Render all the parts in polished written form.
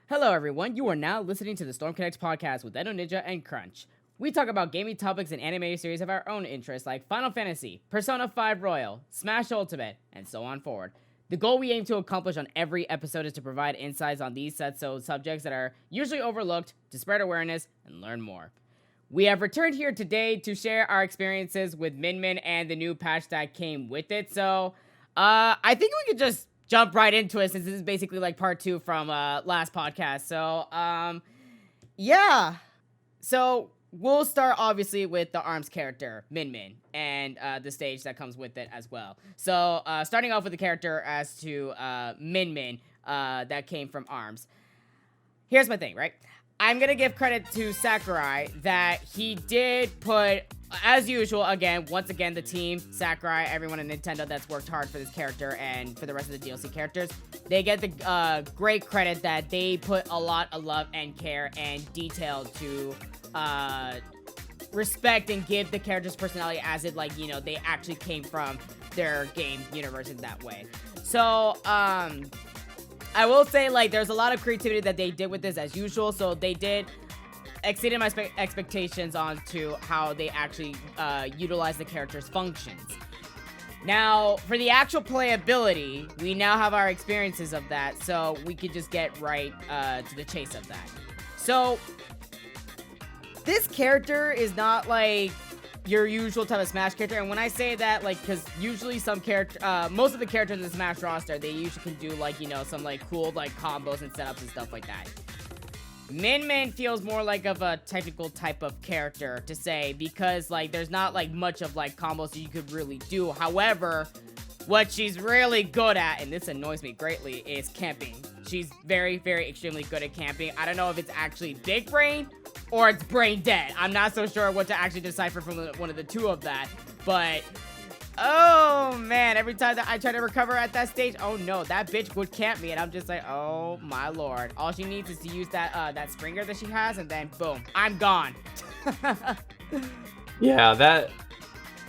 Hello, everyone. You are now listening to the Storm Connect podcast with Edo Ninja and Crunch. We talk about gaming topics and animated series of our own interests like Final Fantasy, Persona 5 Royal, Smash Ultimate, and so on forward. The goal we aim to accomplish on every episode is to provide insights on these sets of subjects that are usually overlooked, to spread awareness, and learn more. We have returned here today to share our experiences with Min Min and the new patch that came with it, so I think we could just jump right into it since this is basically like part 2 from last podcast. So yeah. So we'll start obviously with the ARMS character, Min Min, and the stage that comes with it as well. So starting off with the character as to Min Min that came from ARMS. Here's my thing, right? I'm gonna give credit to Sakurai that he did put, as usual, once again, the team, Sakurai, everyone at Nintendo that's worked hard for this character and for the rest of the DLC characters, they get the great credit that they put a lot of love and care and detail to respect and give the character's personality as it, like, you know, they actually came from their game universe in that way. So, I will say, like, there's a lot of creativity that they did with this as usual, so they did exceeded my expectations on to how they actually utilize the character's functions. Now, for the actual playability, we now have our experiences of that, so we could just get right to the chase of that. So, this character is not, like, your usual type of Smash character, and when I say that, like, because usually some character, most of the characters in the Smash roster, they usually can do, like, you know, some, like, cool, like, combos and setups and stuff like that. Min Min feels more like of a technical type of character to say, because, like, there's not, like, much of, like, combos you could really do. However, what she's really good at, and this annoys me greatly, is camping. She's very, very extremely good at camping. I don't know if it's actually big brain or it's brain dead. I'm not so sure what to actually decipher from one of the two of that. But, oh man, every time that I try to recover at that stage, oh no, that bitch would camp me. And I'm just like, oh my lord. All she needs is to use that Springer that she has, and then boom, I'm gone. Yeah,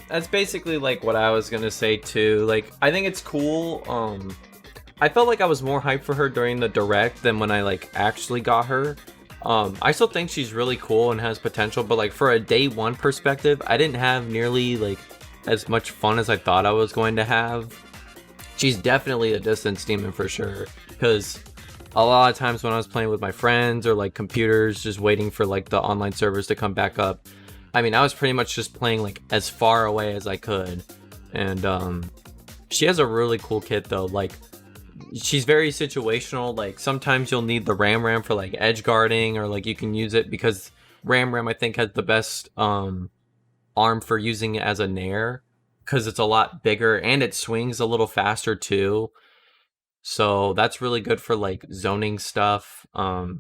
that's basically like what I was gonna say too. Like, I think it's cool. I felt like I was more hyped for her during the direct than when I like actually got her. I still think she's really cool and has potential, but like for a day one perspective, I didn't have nearly like as much fun as I thought I was going to have. She's definitely a distance demon for sure, because a lot of times when I was playing with my friends or like computers, just waiting for like the online servers to come back up, I mean, I was pretty much just playing like as far away as I could. And she has a really cool kit though. Like, she's very situational. Like, sometimes you'll need the Ram for like edge guarding, or like you can use it because Ram I think has the best arm for using it as a Nair, because it's a lot bigger and it swings a little faster too. So that's really good for like zoning stuff. The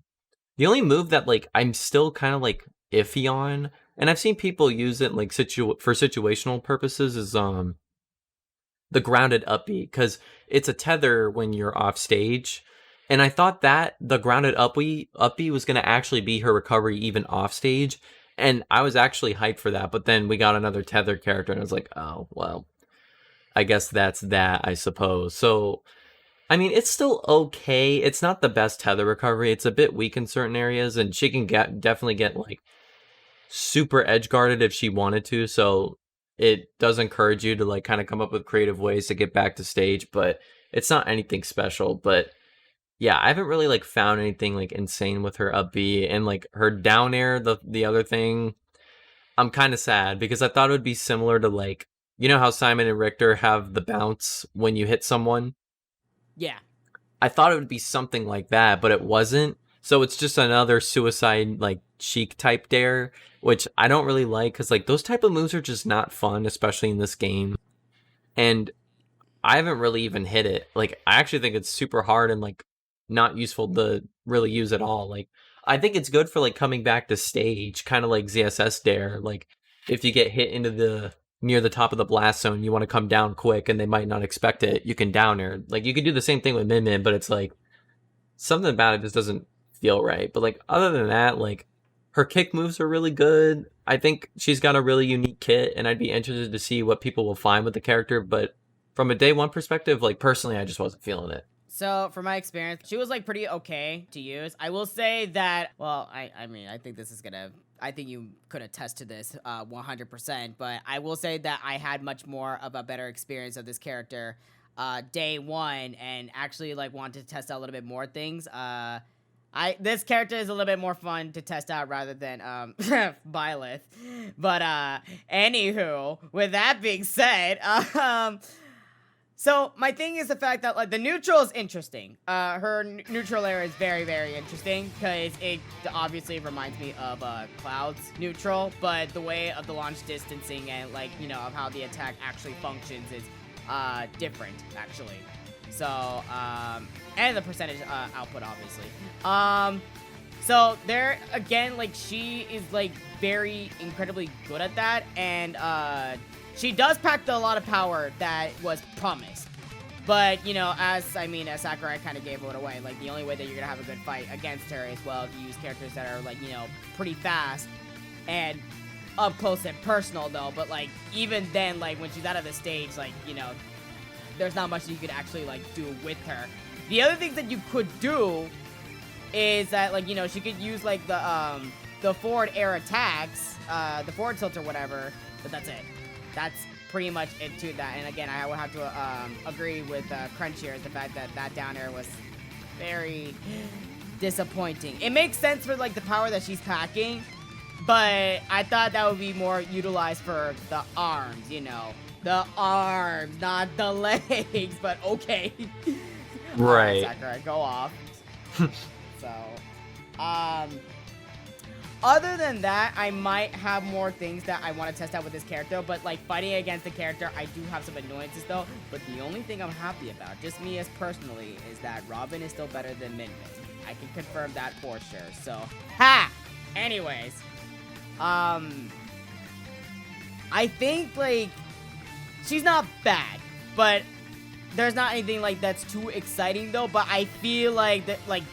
only move that like I'm still kind of like iffy on, and I've seen people use it like for situational purposes, is the grounded up B, because it's a tether when you're off stage. And I thought that the grounded up B was going to actually be her recovery even off stage. And I was actually hyped for that. But then we got another tether character and I was like, oh, well, I guess that's that, I suppose. So, I mean, it's still okay. It's not the best tether recovery. It's a bit weak in certain areas, and she can definitely get like super edge guarded if she wanted to. So it does encourage you to like kind of come up with creative ways to get back to stage, but it's not anything special. But yeah, I haven't really like found anything like insane with her up B, and like her down air, the other thing, I'm kind of sad because I thought it would be similar to like, you know how Simon and Richter have the bounce when you hit someone? Yeah. I thought it would be something like that, but it wasn't. So it's just another suicide like Sheik type dare, which I don't really like, because like those type of moves are just not fun, especially in this game. And I haven't really even hit it. Like, I actually think it's super hard and like not useful to really use at all. Like, I think it's good for like coming back to stage, kind of like ZSS dare. Like, if you get hit into near the top of the blast zone, you want to come down quick and they might not expect it, you can down air. Like, you can do the same thing with Min Min, but it's like something about it just doesn't feel right. But like, other than that, like, her kick moves are really good. I think she's got a really unique kit, and I'd be interested to see what people will find with the character. But from a day one perspective, like, personally, I just wasn't feeling it. So, from my experience, she was like pretty okay to use. I will say that, well, I mean, I think this is gonna, I think you could attest to this 100%, but I will say that I had much more of a better experience of this character day one and actually like wanted to test out a little bit more things. This character is a little bit more fun to test out rather than Byleth. But anywho, with that being said, so my thing is the fact that like the neutral is interesting. Her neutral area is very, very interesting because it obviously reminds me of Cloud's neutral, but the way of the launch distancing and like, you know, of how the attack actually functions is different actually. So and the percentage output obviously. So there again, like she is like very incredibly good at that, and she does pack a lot of power that was promised. But, you know, as Sakurai kind of gave it away, like, the only way that you're going to have a good fight against her is, well, if you use characters that are, like, you know, pretty fast and up close and personal, though. But, like, even then, like, when she's out of the stage, like, you know, there's not much that you could actually, like, do with her. The other things that you could do is that, like, you know, she could use, like, the forward air attacks, the forward tilt or whatever, but that's it. That's pretty much it to that. And again, I would have to agree with Crunch here, the fact that that down air was very disappointing. It makes sense for like the power that she's packing, but I thought that would be more utilized for the arms, you know. The arms, not the legs, but okay. Right. Sakurai, go off. So, other than that, I might have more things that I want to test out with this character, but like fighting against the character, I do have some annoyances though. But the only thing I'm happy about, just me as personally, is that Robin is still better than Min Min. I can confirm that for sure. So, ha! Anyways, I think like she's not bad, but there's not anything like that's too exciting though. But I feel like that, like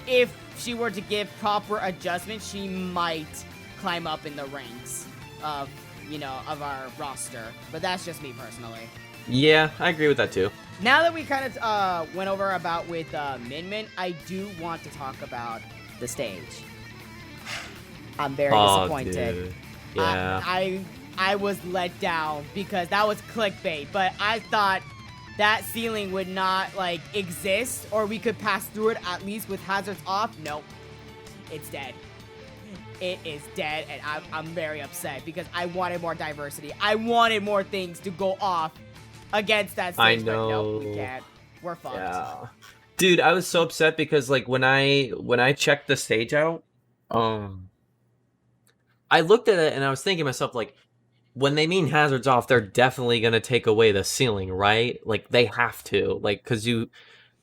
if she were to give proper adjustment, she might climb up in the ranks of, you know, of our roster. But that's just me personally. Yeah, I agree with that too. Now that we kind of went over about with Min Min, I do want to talk about the stage. I'm very disappointed. Dude. Yeah. I was let down because that was clickbait, but I thought that ceiling would not like exist, or we could pass through it at least with hazards off. Nope, it's dead. It is dead, and I'm very upset because I wanted more diversity. I wanted more things to go off against that stage. I know. But nope, we can't. We're fucked. Yeah. Dude, I was so upset because like when I checked the stage out, I looked at it and I was thinking to myself like, when they mean hazards off, they're definitely gonna take away the ceiling, right? Like they have to, like, cause you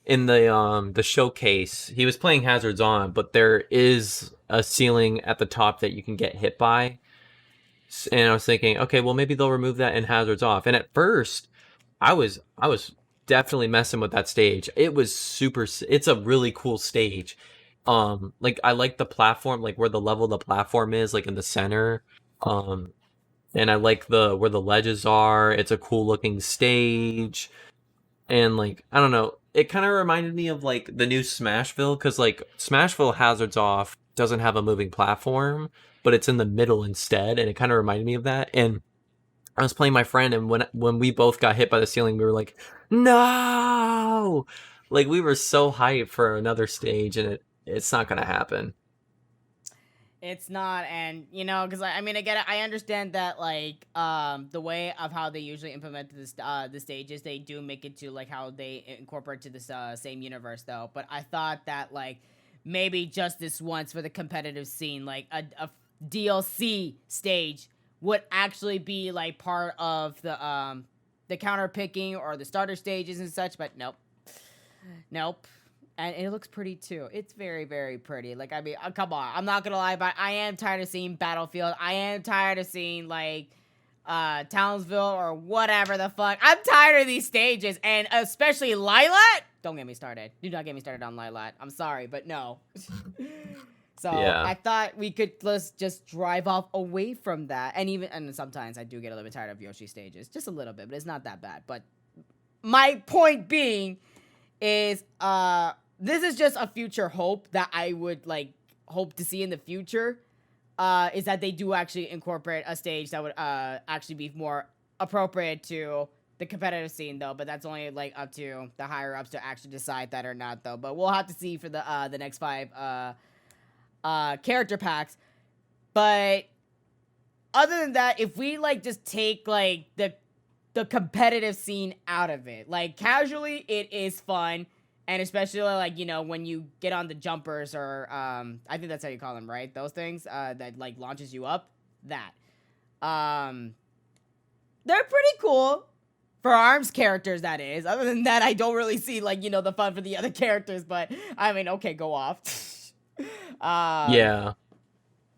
in the showcase he was playing hazards on, but there is a ceiling at the top that you can get hit by, and I was thinking, okay, well maybe they'll remove that in hazards off. And at first, I was definitely messing with that stage. It was super. It's a really cool stage. Like I like the platform, like where the level of the platform is, like in the center. And I like where the ledges are. It's a cool looking stage. And like, I don't know, it kind of reminded me of like the new Smashville, because like Smashville Hazards Off doesn't have a moving platform, but it's in the middle instead, and it kind of reminded me of that. And I was playing my friend, and when we both got hit by the ceiling, we were like, no! Like we were so hyped for another stage, and it's not gonna happen. It's not, and you know, because I mean, again, I understand that like the way of how they usually implement this the stages, they do make it to like how they incorporate to this same universe though. But I thought that like maybe just this once for the competitive scene, like a DLC stage would actually be like part of the counter picking or the starter stages and such. But nope. And it looks pretty too. It's very, very pretty. Like, I mean, come on. I'm not gonna lie, but I am tired of seeing Battlefield. I am tired of seeing, like, Townsville or whatever the fuck. I'm tired of these stages, and especially Lylat. Don't get me started. Do not get me started on Lylat. I'm sorry, but no. So, yeah. I thought we could just drive off away from that. And sometimes I do get a little bit tired of Yoshi stages. Just a little bit, but it's not that bad. But my point being is this is just a future hope that I would like hope to see in the future. Is that they do actually incorporate a stage that would actually be more appropriate to the competitive scene, though. But that's only like up to the higher ups to actually decide that or not, though. But we'll have to see for the next 5 character packs. But other than that, if we like just take like the competitive scene out of it, like casually, it is fun. And especially, like, you know, when you get on the jumpers or, I think that's how you call them, right? Those things, that, like, launches you up. That. They're pretty cool. For ARMS characters, that is. Other than that, I don't really see, like, you know, the fun for the other characters. But, I mean, okay, go off. Yeah.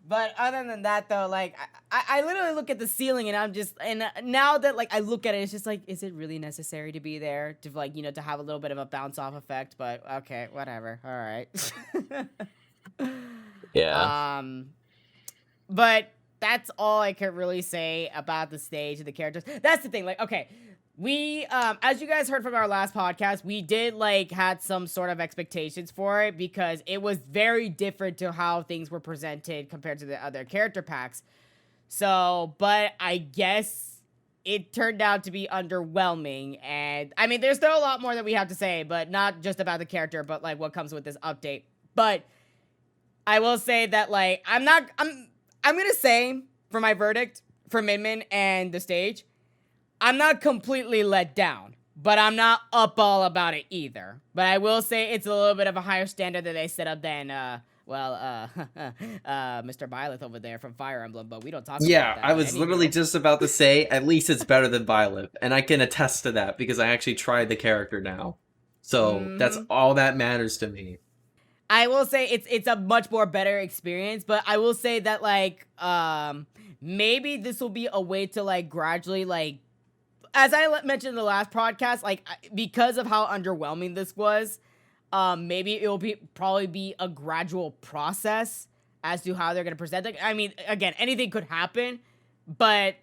But other than that, though, like, I literally look at the ceiling and I'm just, and now that, like, I look at it, it's just like, is it really necessary to be there? To, like, you know, to have a little bit of a bounce off effect, but okay, whatever. All right. Yeah. But that's all I can really say about the stage and the characters. That's the thing, like, okay. We, as you guys heard from our last podcast, we did, like, had some sort of expectations for it because it was very different to how things were presented compared to the other character packs. So, but I guess it turned out to be underwhelming. And, I mean, there's still a lot more that we have to say, but not just about the character, but, like, what comes with this update. But I will say that, like, I'm gonna say, for my verdict, for Min Min and the stage, I'm not completely let down, but I'm not up all about it either. But I will say it's a little bit of a higher standard that they set up than, Mr. Byleth over there from Fire Emblem, but we don't talk about that. Yeah, I was literally just about to say, at least it's better than Byleth, and I can attest to that because I actually tried the character now. So that's all that matters to me. I will say it's a much more better experience, but I will say that, like, maybe this will be a way to, like, gradually, like, as I mentioned in the last podcast, like, because of how underwhelming this was, maybe it will probably be a gradual process as to how they're going to present it. I mean, again, anything could happen, but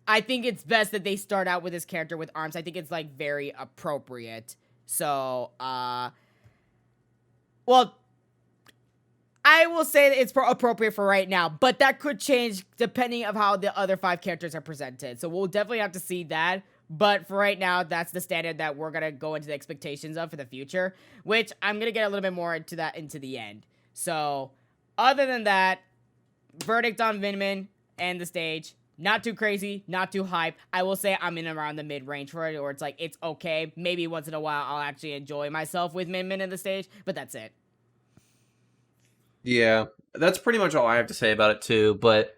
I think it's best that they start out with this character with ARMS. I think it's, like, very appropriate. So, well, I will say that it's appropriate for right now, but that could change depending on how the other 5 characters are presented. So we'll definitely have to see that. But for right now, that's the standard that we're going to go into the expectations of for the future, which I'm going to get a little bit more into that into the end. So, other than that, verdict on Min Min and the stage. Not too crazy, not too hype. I will say I'm in around the mid-range for it, or it's like, it's okay. Maybe once in a while I'll actually enjoy myself with Min Min and the stage, but that's it. Yeah, that's pretty much all I have to say about it too, but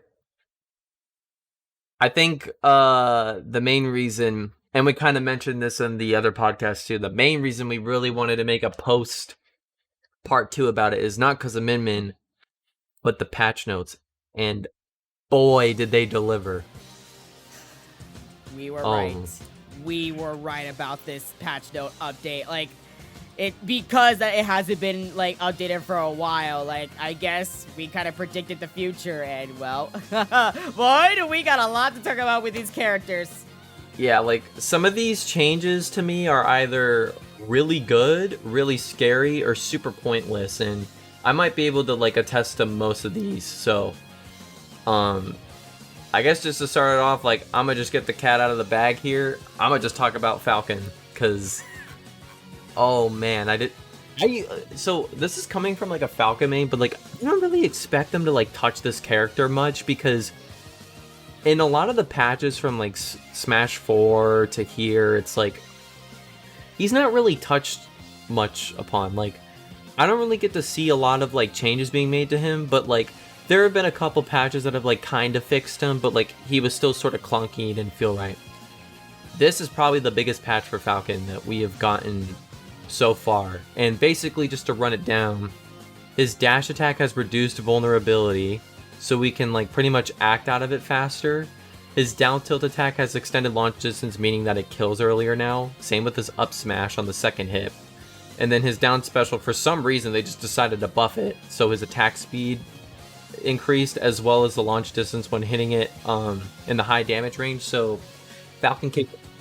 I think the main reason, and we kind of mentioned this in the other podcast too, the main reason we really wanted to make a post part 2 about it is not because of Min Min, but the patch notes. And boy, did they deliver. We were right. We were right about this patch note update. Like, because it hasn't been, like, updated for a while, like, I guess we kind of predicted the future, and, well, boy, do we got a lot to talk about with these characters. Yeah, like, some of these changes to me are either really good, really scary, or super pointless, and I might be able to, like, attest to most of these, so, I guess just to start it off, like, I'm gonna just get the cat out of the bag here. I'm gonna just talk about Falcon, because... oh man, so this is coming from like a Falcon main, but like I don't really expect them to like touch this character much because in a lot of the patches from like Smash 4 to here, it's like he's not really touched much upon. Like I don't really get to see a lot of like changes being made to him, but like there have been a couple patches that have like kind of fixed him, but like he was still sort of clunky and didn't feel right. This is probably the biggest patch for Falcon that we have gotten so far, and basically just to run it down, his dash attack has reduced vulnerability so we can like pretty much act out of it faster. His down tilt attack has extended launch distance, meaning that it kills earlier now, same with his up smash on the second hit. And then his down special, for some reason they just decided to buff it, so his attack speed increased as well as the launch distance when hitting it in the high damage range. So Falcon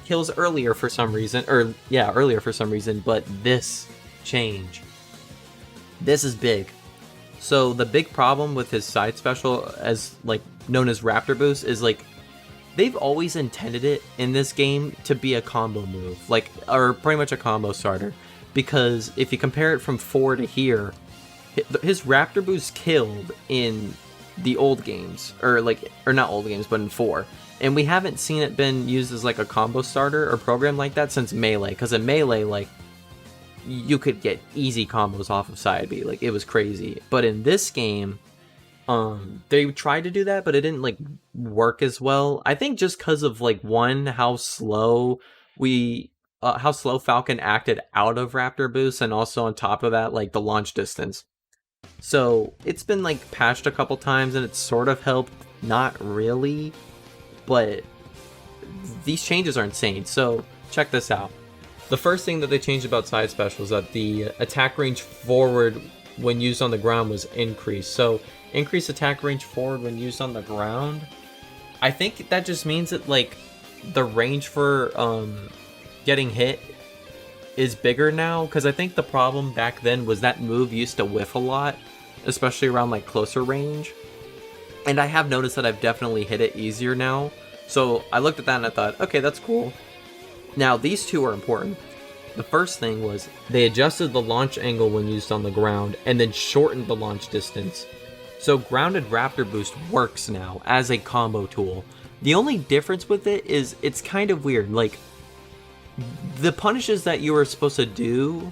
kills earlier for some reason, earlier for some reason, but this change, this is big. So the big problem with his side special, as like known as Raptor Boost, is like they've always intended it in this game to be a combo move, like, or pretty much a combo starter, because if you compare it from 4 to here, his Raptor Boost killed in the old games, or not old games, but in 4. And we haven't seen it been used as like a combo starter or program like that since Melee, because in Melee, like, you could get easy combos off of side B, like it was crazy. But in this game, they tried to do that, but it didn't like work as well. I think just because of like how slow Falcon acted out of Raptor Boost, and also on top of that, like the launch distance. So it's been like patched a couple times and it's sort of helped, not really, but these changes are insane. So check this out. The first thing that they changed about side special is that the attack range forward when used on the ground was increased. So increased attack range forward when used on the ground. I think that just means that like the range for getting hit is bigger now, because I think the problem back then was that move used to whiff a lot, especially around like closer range. And I have noticed that I've definitely hit it easier now. So I looked at that and I thought, okay, that's cool. Now these two are important. The first thing was they adjusted the launch angle when used on the ground and then shortened the launch distance. So grounded Raptor Boost works now as a combo tool. The only difference with it is it's kind of weird. Like, the punishes that you are supposed to do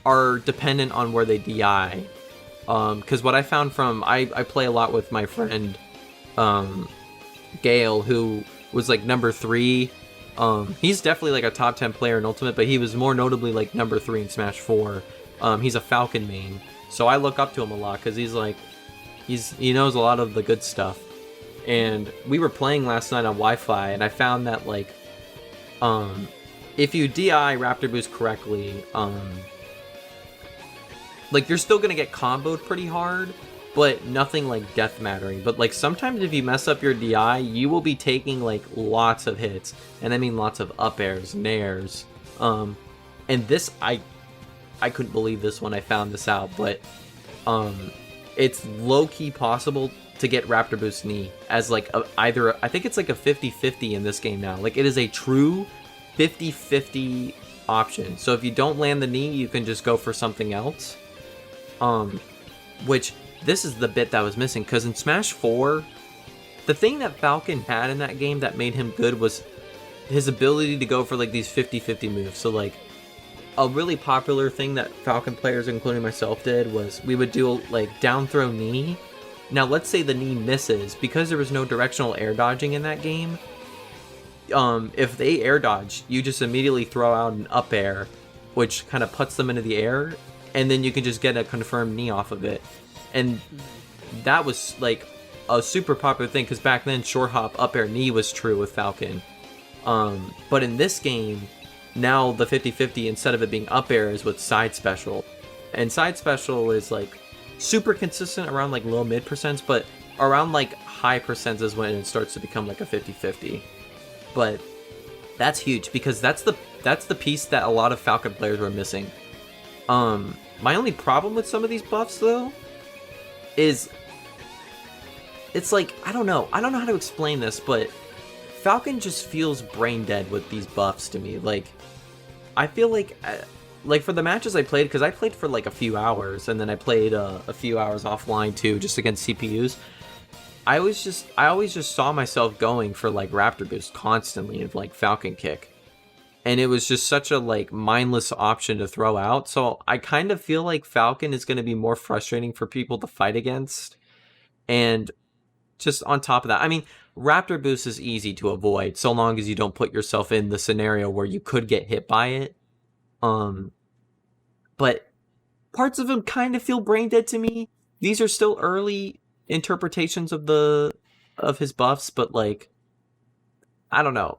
are dependent on where they DI. Because what I found from... I play a lot with my friend Gale, who was like number 3. He's definitely like a top 10 player in Ultimate, but he was more notably like number 3 in Smash 4. He's a Falcon main, so I look up to him a lot because he's like... He knows a lot of the good stuff. And we were playing last night on Wi-Fi, and I found that like... if you DI Raptor Boost correctly, like you're still gonna get comboed pretty hard, but nothing like death mattering. But like sometimes if you mess up your DI, you will be taking like lots of hits, and I mean lots of up airs, nairs. And this, I couldn't believe this when I found this out, but it's low-key possible to get Raptor Boost knee as like either, I think it's like a 50-50 in this game now. Like it is a true 50-50 option. So if you don't land the knee, you can just go for something else. Which this is the bit that was missing, because in Smash 4, the thing that Falcon had in that game that made him good was his ability to go for like these 50-50 moves. So like a really popular thing that Falcon players, including myself, did was we would do like down throw knee. Now let's say the knee misses, because there was no directional air dodging in that game. If they air dodge, you just immediately throw out an up air, which kind of puts them into the air, and then you can just get a confirmed knee off of it. And that was like a super popular thing, because back then short hop up air knee was true with Falcon. But in this game, now the 50-50, instead of it being up air, is with side special. And side special is like super consistent around like low mid percents, but around like high percents is when it starts to become like a 50-50. But that's huge, because that's the piece that a lot of Falcon players were missing. My only problem with some of these buffs though is it's like, I don't know how to explain this, but Falcon just feels brain dead with these buffs to me. Like, I feel like for the matches I played, because I played for like a few hours, and then I played a few hours offline too, just against CPUs. I always just saw myself going for like Raptor Boost constantly and like Falcon Kick. And it was just such a like mindless option to throw out. So I kind of feel like Falcon is going to be more frustrating for people to fight against. And just on top of that, I mean, Raptor Boost is easy to avoid so long as you don't put yourself in the scenario where you could get hit by it. But parts of him kind of feel brain dead to me. These are still early interpretations of his buffs, but like, I don't know.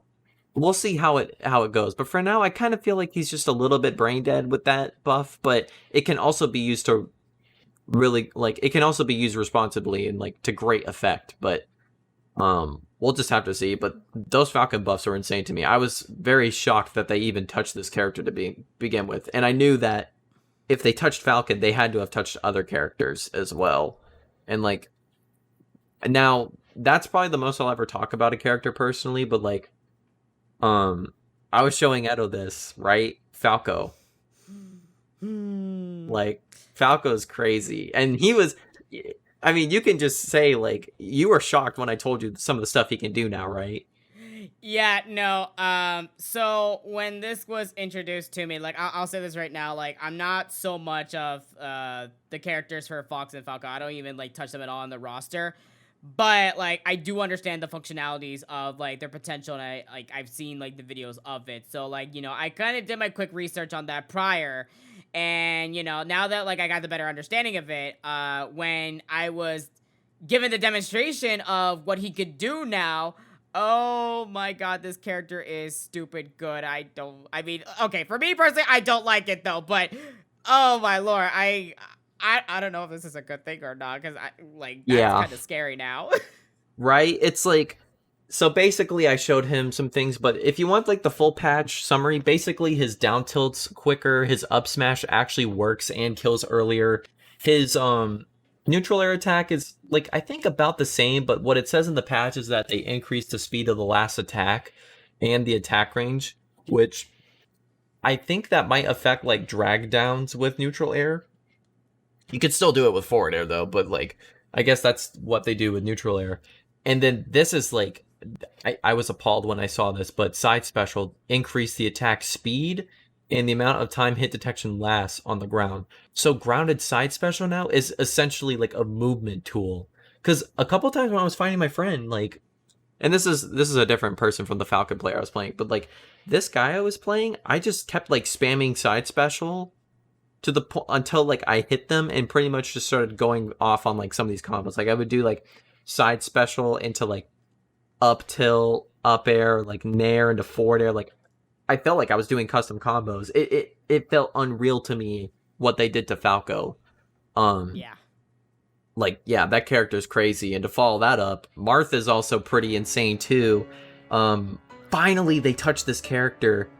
We'll see how it goes. But for now, I kind of feel like he's just a little bit brain dead with that buff, but it can also be used to really, like, it can also be used responsibly and like to great effect. But we'll just have to see. But those Falcon buffs were insane to me. I was very shocked that they even touched this character to begin with, and I knew that if they touched Falcon, they had to have touched other characters as well. And like, now that's probably the most I'll ever talk about a character personally. But like, I was showing Edo this, right? Falco. Like, Falco's crazy, and he was. I mean, you can just say, like, you were shocked when I told you some of the stuff he can do now, right? Yeah, no, so when this was introduced to me, like, I'll say this right now, like, I'm not so much of, the characters for Fox and Falco. I don't even, like, touch them at all on the roster, but, like, I do understand the functionalities of, like, their potential, and I've seen, like, the videos of it, so, like, you know, I kind of did my quick research on that prior, and, you know, now that, like, I got the better understanding of it, when I was given the demonstration of what he could do now, oh my god, this character is stupid good. I mean, okay, for me personally, I don't like it though, but oh my lord, I don't know if this is a good thing or not, because that's kind of scary now. Right? It's like, so basically I showed him some things, but if you want like the full patch summary, basically his down tilt's quicker, his up smash actually works and kills earlier. His neutral air attack is like, I think about the same, but what it says in the patch is that they increased the speed of the last attack and the attack range, which I think that might affect like drag downs with neutral air. You could still do it with forward air though, but like, I guess that's what they do with neutral air. And then this is like, I was appalled when I saw this, but side special increased the attack speed and the amount of time hit detection lasts on the ground. So grounded side special now is essentially like a movement tool. Because a couple times when I was finding my friend, like, and this is a different person from the Falcon player I was playing, but like this guy I was playing, I just kept like spamming side special to the until like I hit them and pretty much just started going off on like some of these combos. Like I would do like side special into like up tilt, up air, like nair into forward air. Like I felt like I was doing custom combos. It felt unreal to me what they did to Falco. Yeah. Like, yeah, that character's crazy. And to follow that up, Martha's also pretty insane too. Finally they touched this character.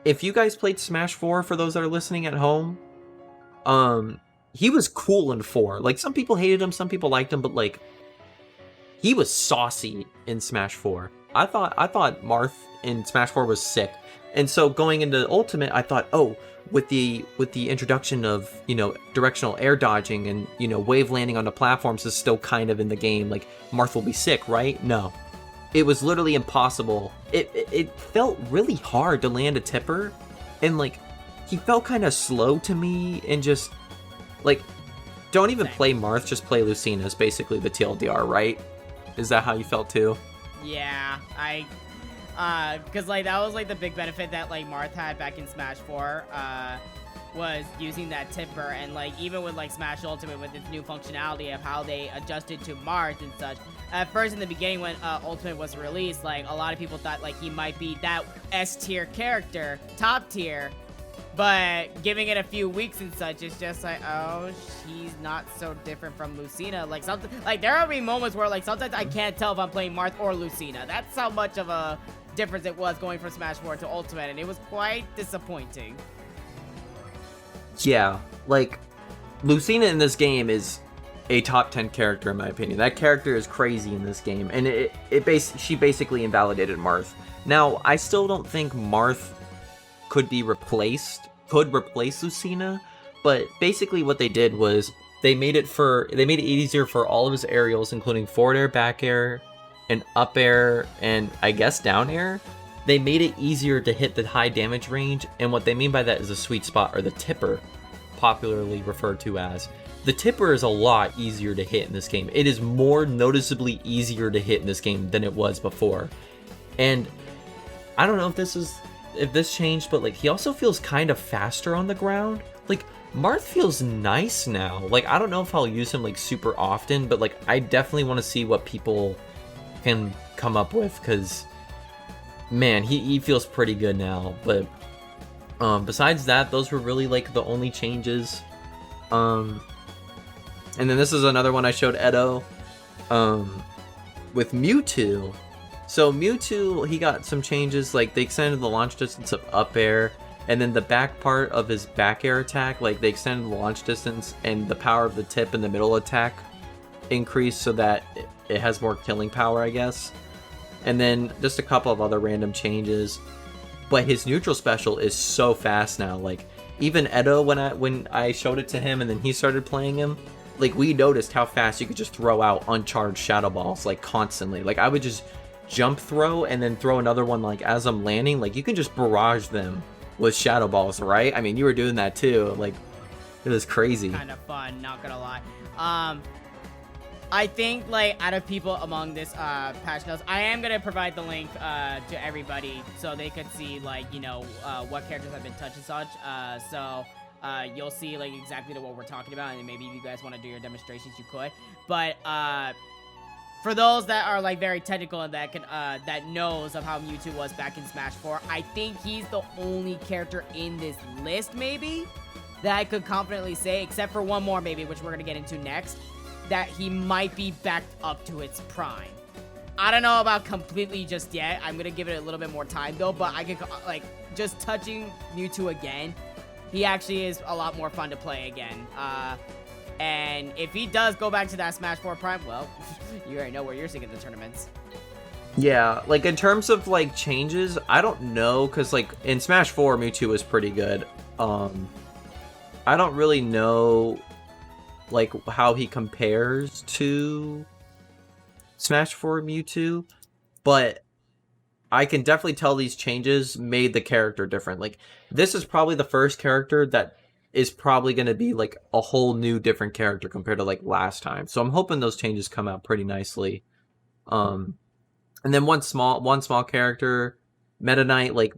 If you guys played Smash 4, for those that are listening at home, he was cool in 4. Like some people hated him, some people liked him, but like he was saucy in Smash 4. I thought Marth in Smash 4 was sick. And so going into Ultimate, I thought, oh, with the introduction of, you know, directional air dodging and, you know, wave landing on the platforms is still kind of in the game, like Marth will be sick, right? No. It was literally impossible. It felt really hard to land a tipper, and like he felt kind of slow to me, and just like don't even play Marth, just play Lucina is basically the TLDR, right? Is that how you felt too? Yeah, because like that was like the big benefit that like Marth had back in Smash 4, was using that tipper, and like even with like Smash Ultimate with its new functionality of how they adjusted to Marth and such. At first in the beginning when Ultimate was released, like a lot of people thought like he might be that S tier character, top tier, but giving it a few weeks and such, it's just like, oh, she's not so different from Lucina. Like something, like there are moments where like sometimes I can't tell if I'm playing Marth or Lucina. That's how much of a difference it was going from Smash 4 to Ultimate, and it was quite disappointing. Yeah, like Lucina in this game is a top 10 character in my opinion. That character is crazy in this game, and she basically invalidated Marth. Now, I still don't think Marth could replace Lucina, but basically what they did was they made it easier for all of his aerials, including forward air, back air, and up air, and I guess down air. They made it easier to hit the high damage range, and what they mean by that is the sweet spot, or the tipper, popularly referred to as. The tipper is a lot easier to hit in this game. It is more noticeably easier to hit in this game than it was before. And I don't know if this changed, but like he also feels kind of faster on the ground. Like Marth feels nice now. Like I don't know if I'll use him like super often, but like I definitely want to see what people can come up with, because man, he feels pretty good now. But besides that, those were really like the only changes. And then this is another one I showed Edo. With Mewtwo, So Mewtwo, he got some changes, like they extended the launch distance of up air, and then the back part of his back air attack, like they extended the launch distance and the power of the tip and the middle attack increased so that it has more killing power, I guess. And then just a couple of other random changes. But his neutral special is so fast now. Like even Edo, when I showed it to him and then he started playing him, like we noticed how fast you could just throw out uncharged shadow balls like constantly. Like I would just jump throw and then throw another one like as I'm landing. Like you can just barrage them with shadow balls, right? I mean, you were doing that too. Like it was crazy. Kind of fun, not gonna lie. I think like out of people among this patch notes, I am gonna provide the link to everybody so they could see like what characters have been touched and such. So you'll see like exactly what we're talking about, and maybe if you guys want to do your demonstrations, you could. But for those that are like very technical and that can that knows of how Mewtwo was back in Smash 4, I think he's the only character in this list maybe that I could confidently say, except for one more maybe, which we're gonna get into next, that he might be backed up to its prime. I don't know about completely just yet. I'm gonna give it a little bit more time though, but I could like just touching Mewtwo again. He actually is a lot more fun to play again. And if he does go back to that Smash 4 Prime, well, you already know where you're seeing the tournaments. Yeah, like in terms of like changes, I don't know, because like in Smash 4, Mewtwo was pretty good. I don't really know like how he compares to Smash 4 Mewtwo, but I can definitely tell these changes made the character different. Like this is probably the first character that is probably going to be like a whole new different character compared to like last time. So I'm hoping those changes come out pretty nicely. And then one small character, Meta Knight, like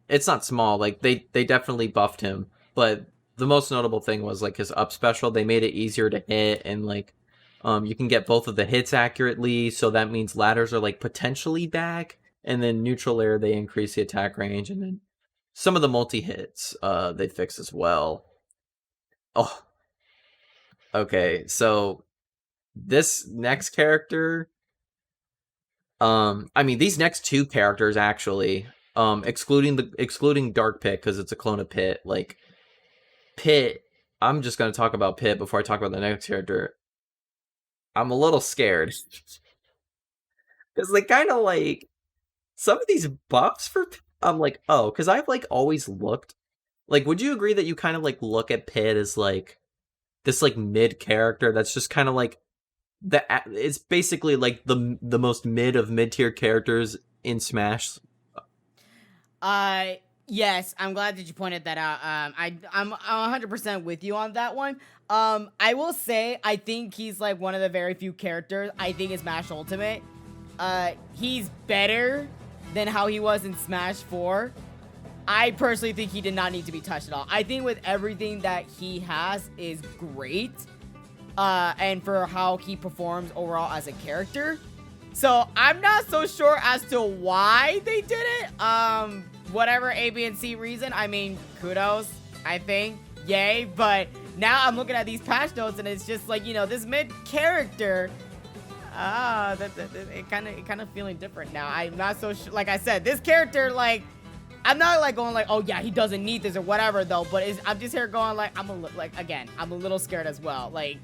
it's not small, like they definitely buffed him, but the most notable thing was like his up special. They made it easier to hit, and like you can get both of the hits accurately, so that means ladders are like potentially back. And then neutral air, they increase the attack range, and then some of the multi-hits they fix as well. Oh, okay. So this next character, I mean these next two characters actually, excluding Dark Pit because it's a clone of Pit. Like Pit, I'm just gonna talk about Pit before I talk about the next character. I'm a little scared because they kind of like some of these buffs for Pit, I'm like, oh, because I've like always looked like, would you agree that you kind of like look at Pit as like this like mid character that's just kind of like it's basically like the most mid of mid-tier characters in Smash? Yes, I'm glad that you pointed that out. I'm 100% with you on that one. I will say I think he's like one of the very few characters I think in Smash Ultimate. He's better than how he was in Smash 4. I personally think he did not need to be touched at all. I think with everything that he has is great. And for how he performs overall as a character. So I'm not so sure as to why they did it. Whatever A, B, and C reason, I mean, kudos, I think, yay. But now I'm looking at these patch notes and it's just like, this mid character, it kind of feeling different now. I'm not so sure. Like I said, this character, like, I'm not like going like, oh yeah, he doesn't need this or whatever though. But I'm just here going like, I'm a little scared as well. Like,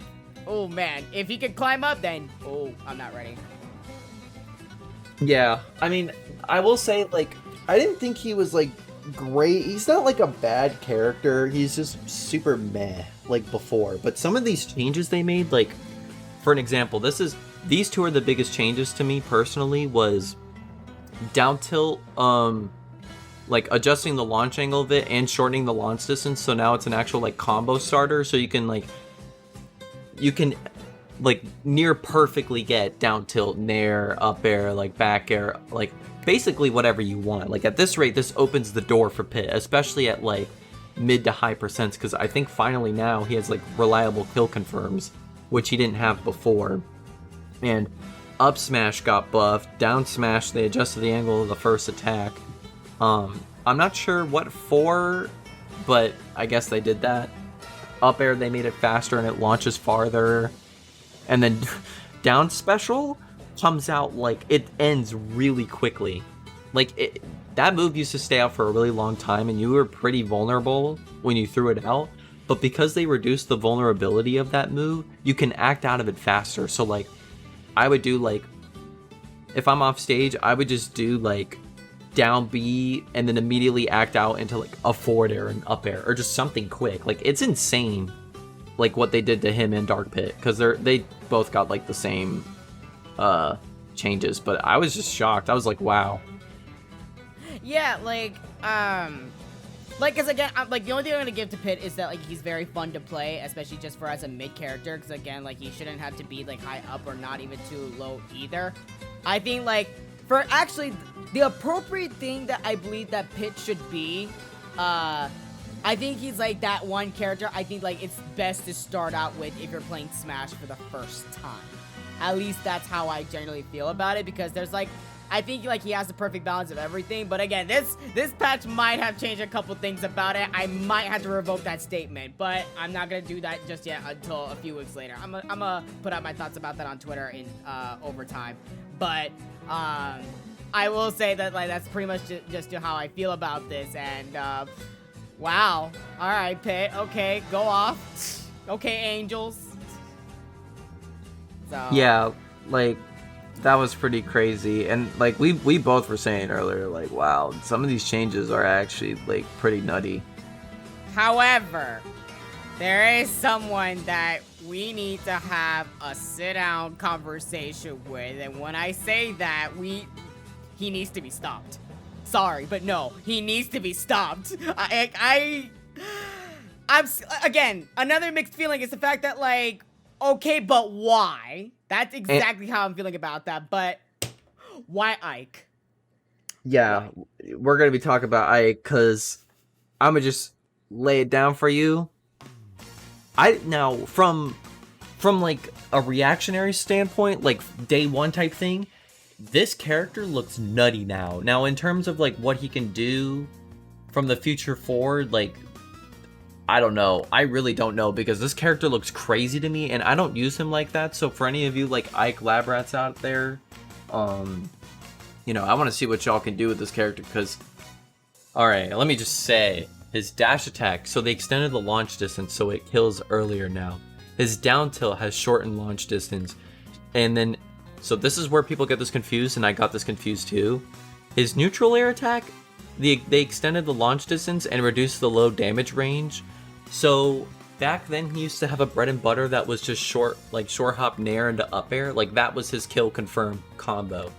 oh man, if he could climb up, then I'm not ready. Yeah, I mean, I will say like I didn't think he was like great. He's not like a bad character. He's just super meh like before. But some of these changes they made, like for an example, these two are the biggest changes to me personally. Was down tilt, like adjusting the launch angle of it and shortening the launch distance. So now it's an actual like combo starter. So you can like near perfectly get down tilt, nair, up air, like back air, like basically whatever you want. Like at this rate, this opens the door for Pit, especially at like mid to high percents, because I think finally now he has like reliable kill confirms, which he didn't have before. And up smash got buffed, down smash they adjusted the angle of the first attack. I'm not sure what for, but I guess they did that. Up air they made it faster and it launches farther. And then down special, comes out like it ends really quickly. Like that move used to stay out for a really long time, and you were pretty vulnerable when you threw it out. But because they reduced the vulnerability of that move, you can act out of it faster. So like, I would do like, if I'm off stage, I would just do like down B and then immediately act out into like a forward air and up air or just something quick. Like it's insane, like what they did to him in Dark Pit, because they both got like the same changes. But I was just shocked. I was like, wow. Yeah, because again, like the only thing I'm gonna give to Pit is that like he's very fun to play, especially just for as a mid character. Because again, like he shouldn't have to be like high up or not even too low either. I think like for actually the appropriate thing that I believe that Pit should be, I think he's like that one character. I think like it's best to start out with if you're playing Smash for the first time. At least that's how I generally feel about it, because there's like, I think like he has the perfect balance of everything. But again, this patch might have changed a couple things about it. I might have to revoke that statement, but I'm not gonna do that just yet until a few weeks later. I'm gonna put out my thoughts about that on Twitter in over time. But I will say that like that's pretty much just how I feel about this. And wow, all right, Pit, okay, go off. Okay, Angels. So Yeah, like that was pretty crazy. And like we both were saying earlier, like wow, some of these changes are actually like pretty nutty. However, there is someone that we need to have a sit-down conversation with, and when I say that, he needs to be stopped. Sorry, but no, he needs to be stopped. I'm again, another mixed feeling is the fact that like, okay, but why? That's exactly how I'm feeling about that. But why Ike? Yeah, we're gonna be talking about Ike, because I'm gonna just lay it down for you. Now from like a reactionary standpoint, like day one type thing, this character looks nutty now. Now in terms of like what he can do from the future forward, like I don't know. I really don't know, because this character looks crazy to me, and I don't use him like that. So for any of you like Ike lab rats out there, you know, I want to see what y'all can do with this character, because all right, let me just say his dash attack. So they extended the launch distance, so it kills earlier now. His down tilt has shortened launch distance, and then so this is where people get this confused, and I got this confused too. His neutral air attack, they extended the launch distance and reduced the low damage range. So back then he used to have a bread and butter that was just short hop nair into up air. Like that was his kill confirm combo.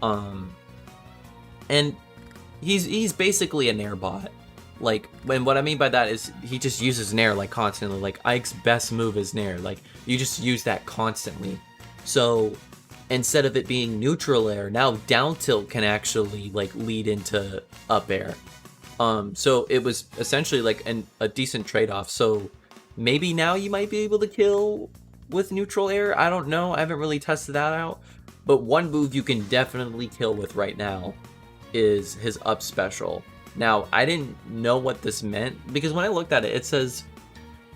And he's basically a nair bot. Like, and what I mean by that is he just uses nair like constantly. Like Ike's best move is nair. Like you just use that constantly. So instead of it being neutral air, now down tilt can actually like lead into up air. So it was essentially like a decent trade-off. So maybe now you might be able to kill with neutral air. I don't know. I haven't really tested that out. But one move you can definitely kill with right now is his up special. Now, I didn't know what this meant, because when I looked at it, it says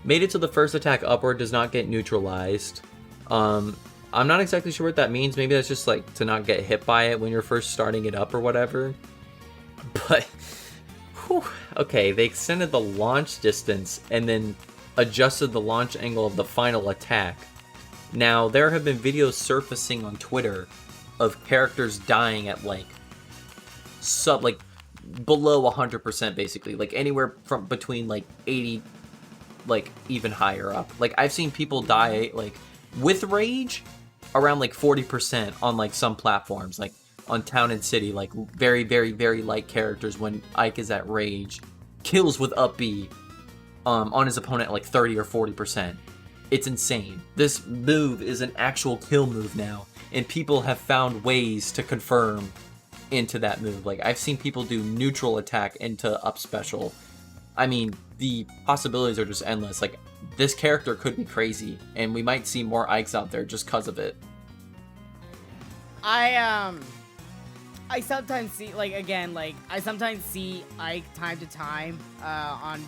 made it to the first attack upward does not get neutralized. I'm not exactly sure what that means. Maybe that's just like to not get hit by it when you're first starting it up or whatever. But whew, okay, they extended the launch distance and then adjusted the launch angle of the final attack. Now, there have been videos surfacing on Twitter of characters dying at like below 100% basically, like anywhere from between like 80, like even higher up. Like I've seen people die like with rage around like 40% on like some platforms, like on Town and City, like very, very, very light characters when Ike is at rage, kills with up B on his opponent at like 30 or 40%. It's insane. This move is an actual kill move now, and people have found ways to confirm into that move. Like I've seen people do neutral attack into up special. I mean, the possibilities are just endless. Like this character could be crazy, and we might see more Ikes out there just because of it. I sometimes see, like, again, like, I sometimes see Ike time to time on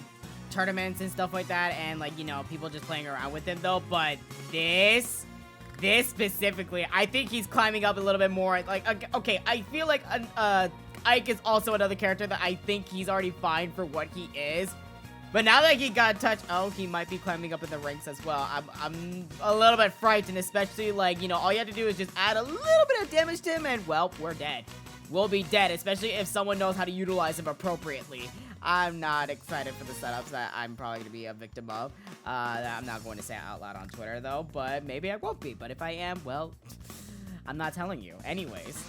tournaments and stuff like that, and, like, you know, people just playing around with him, though, but this this specifically, I think he's climbing up a little bit more. Like, okay, I feel like Ike is also another character that I think he's already fine for what he is. But now that he got touched, he might be climbing up in the ranks as well. I'm a little bit frightened, especially, like, you know, all you have to do is just add a little bit of damage to him, and, well, we're dead. We'll be dead, especially if someone knows how to utilize him appropriately. I'm not excited for the setups that I'm probably going to be a victim of. I'm not going to say it out loud on Twitter, though, but maybe I won't be. But if I am, well, I'm not telling you. Anyways.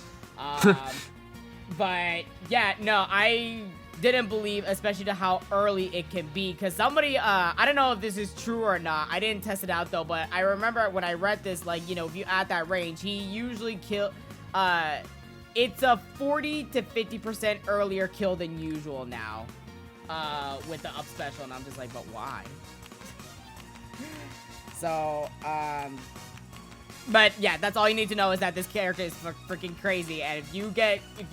But, yeah, no, I didn't believe, especially to how early it can be, because somebody, I don't know if this is true or not, I didn't test it out though, but I remember when I read this, like, you know, if you add that range, he usually it's a 40 to 50% earlier kill than usual now, with the up special, and I'm just like, but why? So, but yeah, that's all you need to know is that this character is freaking crazy, and if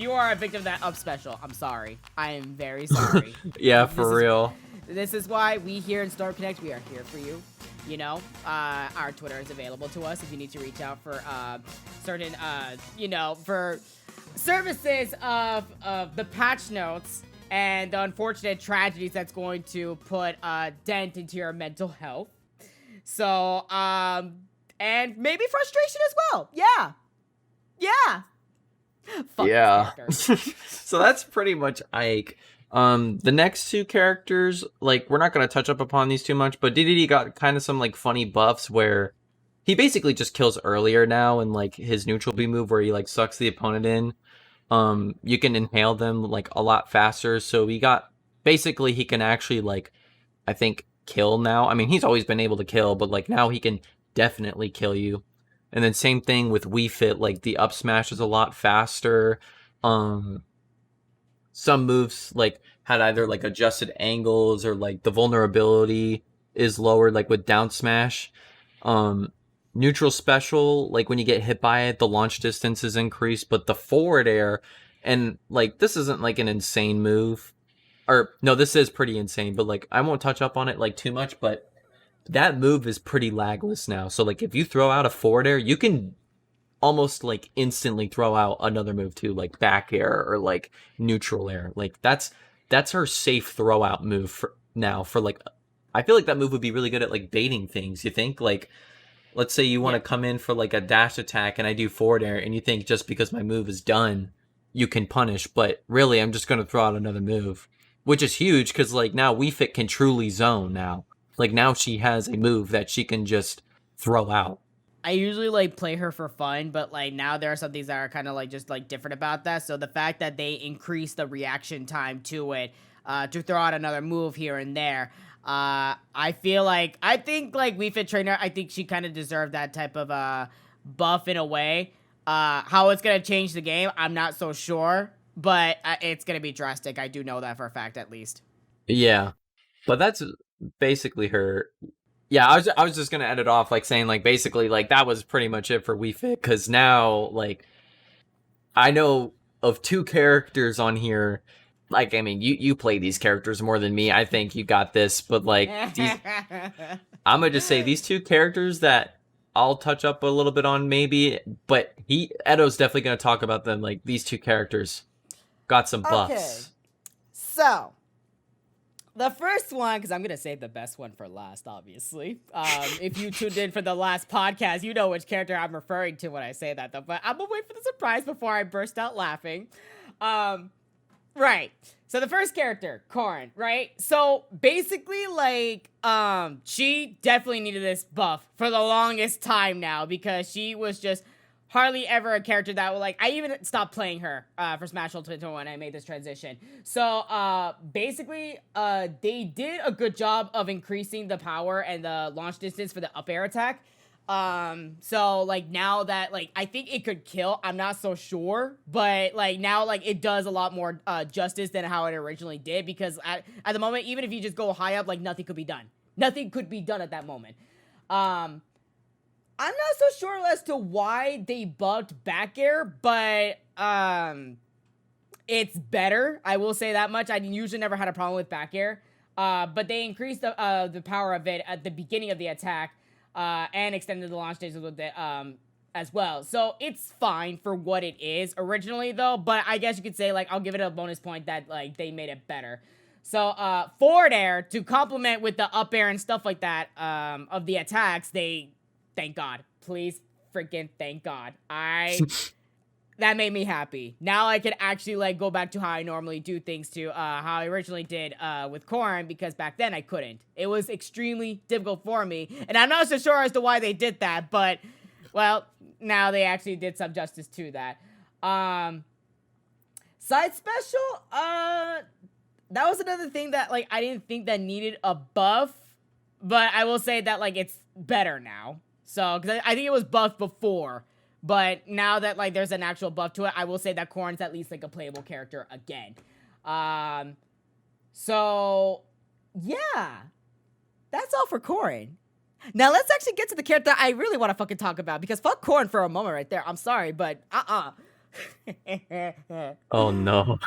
you are a victim of that up special, I'm sorry. I am very sorry. Yeah, for real. This is why we here in Storm Connect, we are here for you. You know, our Twitter is available to us if you need to reach out for certain, you know, for services of the patch notes and the unfortunate tragedies that's going to put a dent into your mental health. So, and maybe frustration as well. Yeah. Fuck Yeah. this character. So that's pretty much Ike. The next two characters, like, we're not going to touch up upon these too much, but DDD got kind of some, like, funny buffs where he basically just kills earlier now, and, like, his neutral B move where he, like, sucks the opponent in. You can inhale them, like, a lot faster, so basically he can actually, like, I think, kill now. I mean, he's always been able to kill, but, like, now he can definitely kill you. And then same thing with Wii Fit, like, the up smash is a lot faster. Some moves, like, had either, like, adjusted angles or, like, the vulnerability is lowered, like, with down smash. Neutral special, like, when you get hit by it, the launch distance is increased, but the forward air, and, like, this isn't, like, an insane move. Or, no, this is pretty insane, but, like, I won't touch up on it, like, too much, but that move is pretty lagless now. So, like, if you throw out a forward air, you can almost, like, instantly throw out another move too, like back air or, like, neutral air. Like, that's her safe throw out move for like, I feel like that move would be really good at, like, baiting things. You think, like, let's say you want to come in for, like, a dash attack and I do forward air, and you think just because my move is done, you can punish, but really I'm just going to throw out another move, which is huge because, like, now Wii Fit can truly zone now. Like, now she has a move that she can just throw out. I usually, like, play her for fun, but, like, now there are some things that are kind of, like, just, like, different about that. So the fact that they increase the reaction time to it, to throw out another move here and there, I think, like, Wii Fit Trainer, I think she kind of deserved that type of, buff in a way. How it's going to change the game, I'm not so sure, but it's going to be drastic. I do know that for a fact, at least. Yeah, but that's basically her. Yeah, I was just gonna end it off, like, saying, like, basically, like, that was pretty much it for Wii Fit, because now, like, I know of two characters on here. Like, I mean, you play these characters more than me. I think you got this, but, like, I'm gonna just say these two characters that I'll touch up a little bit on maybe, but Edo's definitely gonna talk about them. Like, these two characters got some buffs. Okay. So, the first one, because I'm going to save the best one for last, obviously. If you tuned in for the last podcast, you know which character I'm referring to when I say that, though. But I'm going to wait for the surprise before I burst out laughing. Right. So the first character, Corrin, right? So basically, like, she definitely needed this buff for the longest time now because she was just hardly ever a character that would, like, I even stopped playing her for Smash Ultimate when I made this transition. So basically, they did a good job of increasing the power and the launch distance for the up air attack. So, like, now that, like, I think it could kill, I'm not so sure, but, like, now, like, it does a lot more justice than how it originally did, because at the moment, even if you just go high up, like, nothing could be done. Nothing could be done at that moment. I'm not so sure as to why they bugged back air, but it's better. I will say that much. I usually never had a problem with back air, but they increased the power of it at the beginning of the attack. and extended the launch days with it, as well. So it's fine for what it is originally though, but I guess you could say like I'll give it a bonus point that like they made it better. So forward air to complement with the up air and stuff like that of the attacks, they thank God. Please freaking thank God. That made me happy. Now I can actually like go back to how I normally do things to how I originally did with Corrin, because back then I couldn't. It was extremely difficult for me, and I'm not so sure as to why they did that, but well, now they actually did some justice to that. Side special, that was another thing that like I didn't think that needed a buff, but I will say that like it's better now. So, because I think it was buffed before, but now that like there's an actual buff to it, I will say that Corrin's at least like a playable character again. So yeah, that's all for Corrin. Now let's actually get to the character I really want to fucking talk about, because fuck Corrin for a moment right there. I'm sorry, but Oh no.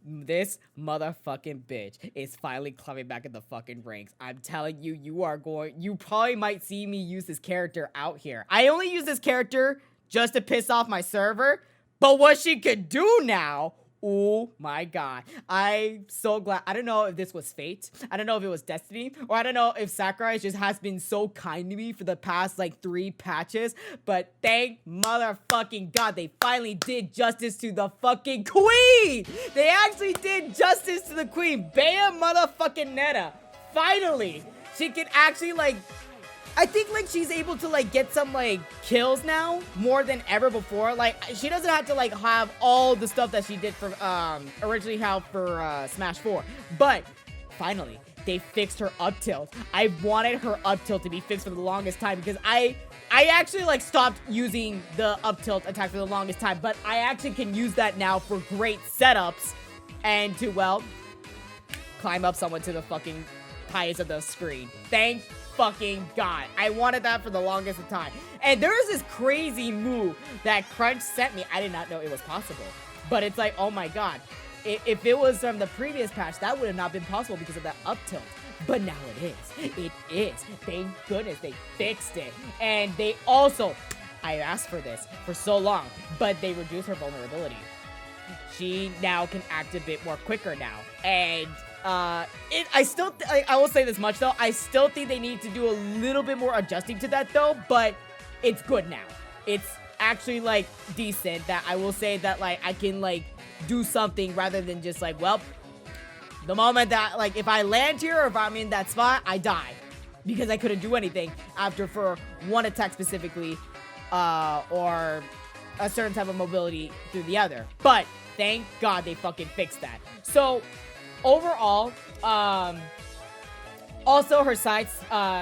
This motherfucking bitch is finally climbing back in the fucking ranks. I'm telling you, you probably might see me use this character out here. I only use this character just to piss off my server, but what she could do now, oh my god. I'm so glad. I don't know if this was fate. I don't know if it was destiny, or I don't know if Sakurai just has been so kind to me for the past like 3 patches, but thank motherfucking god they finally did justice to the fucking queen. They actually did justice to the queen. Bea motherfucking Netta. Finally, she can actually like, I think like she's able to like get some like kills now more than ever before. Like she doesn't have to like have all the stuff that she did for originally how for Smash 4. But finally, they fixed her up tilt. I wanted her up tilt to be fixed for the longest time, because I actually like stopped using the up tilt attack for the longest time, but I actually can use that now for great setups and to, well, climb up someone to the fucking highest of the screen. Thank fucking god. I wanted that for the longest of time. And there was this crazy move that Crunch sent me. I did not know it was possible. But it's like, oh my god. If it was from the previous patch, that would have not been possible because of that up tilt. But now it is. It is. Thank goodness they fixed it. And they also, I asked for this for so long, but they reduced her vulnerability. She now can act a bit more quicker now. And I will say this much though, I still think they need to do a little bit more adjusting to that though, but it's good now. It's actually like decent that I will say that like I can like do something rather than just like, well, the moment that like if I land here or if I'm in that spot, I die, because I couldn't do anything after for one attack specifically, or a certain type of mobility through the other. But thank god they fucking fixed that. So overall, also her side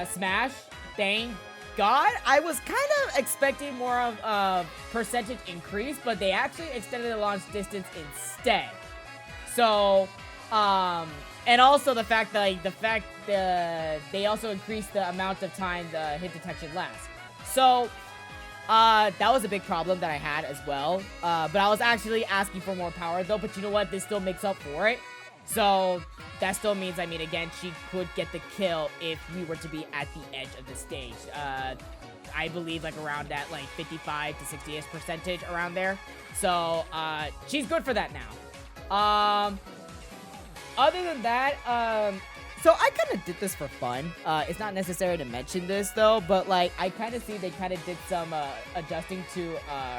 smash, thank god. I was kind of expecting more of a percentage increase, but they actually extended the launch distance instead. So, and also the fact that they also increased the amount of time the hit detection lasts. So, that was a big problem that I had as well. But I was actually asking for more power though, but you know what? This still makes up for it. So that still means, I mean, again, she could get the kill if we were to be at the edge of the stage. I believe like around that like 55 to 60ish percentage around there. So she's good for that now. Other than that, so I kind of did this for fun. It's not necessary to mention this though, but like I kind of see they kind of did some adjusting to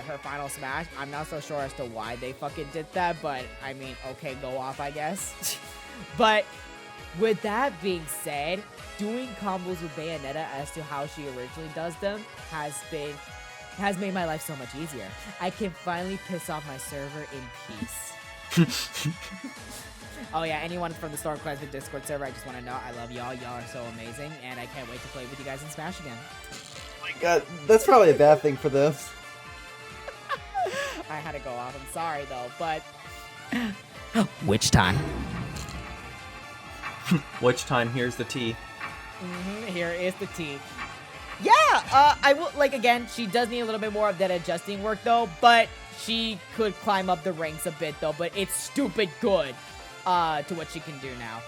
her final smash. I'm not so sure as to why they fucking did that, but I mean, okay, go off, I guess. But with that being said, doing combos with Bayonetta as to how she originally does them has made my life so much easier. I can finally piss off my server in peace. Oh yeah, anyone from the Storm Cleansing Discord server, I just want to know, I love y'all. Y'all are so amazing, and I can't wait to play with you guys in Smash again. Oh my god, that's probably a bad thing for them. I had to go off. I'm sorry though, but which time? Which time? Here's the tea. Here is the tea. Yeah, I will, like, again, she does need a little bit more of that adjusting work though, but she could climb up the ranks a bit though, but it's stupid good to what she can do now.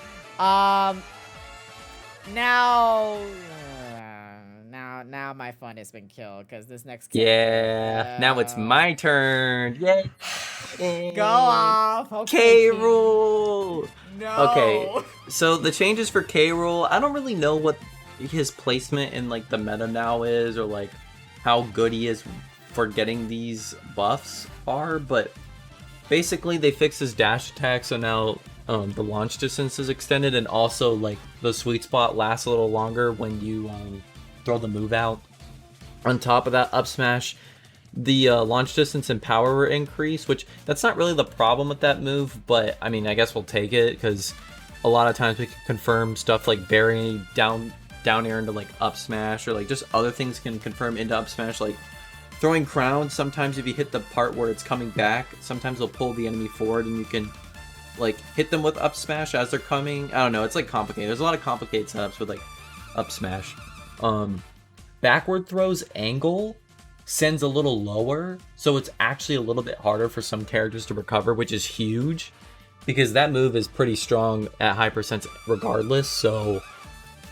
Now, now my fun has been killed because this next Yeah. Now it's my turn. Yay. Go off. Okay, K. Rool. No. Okay. So the changes for K. Rool, I don't really know what his placement in like the meta now is, or like how good he is for getting these buffs are, but basically they fixed his dash attack, so now the launch distance is extended, and also like the sweet spot lasts a little longer when you throw the move out. On top of that, up smash, the launch distance and power were increased, which that's not really the problem with that move, but I mean, I guess we'll take it because a lot of times we can confirm stuff like burying down air into like up smash, or like just other things can confirm into up smash, like throwing crowns. Sometimes if you hit the part where it's coming back, sometimes it'll pull the enemy forward and you can like hit them with up smash as they're coming. I don't know, it's like complicated. There's a lot of complicated setups with like up smash. Backward throws angle sends a little lower, so it's actually a little bit harder for some characters to recover, which is huge because that move is pretty strong at high percents regardless. So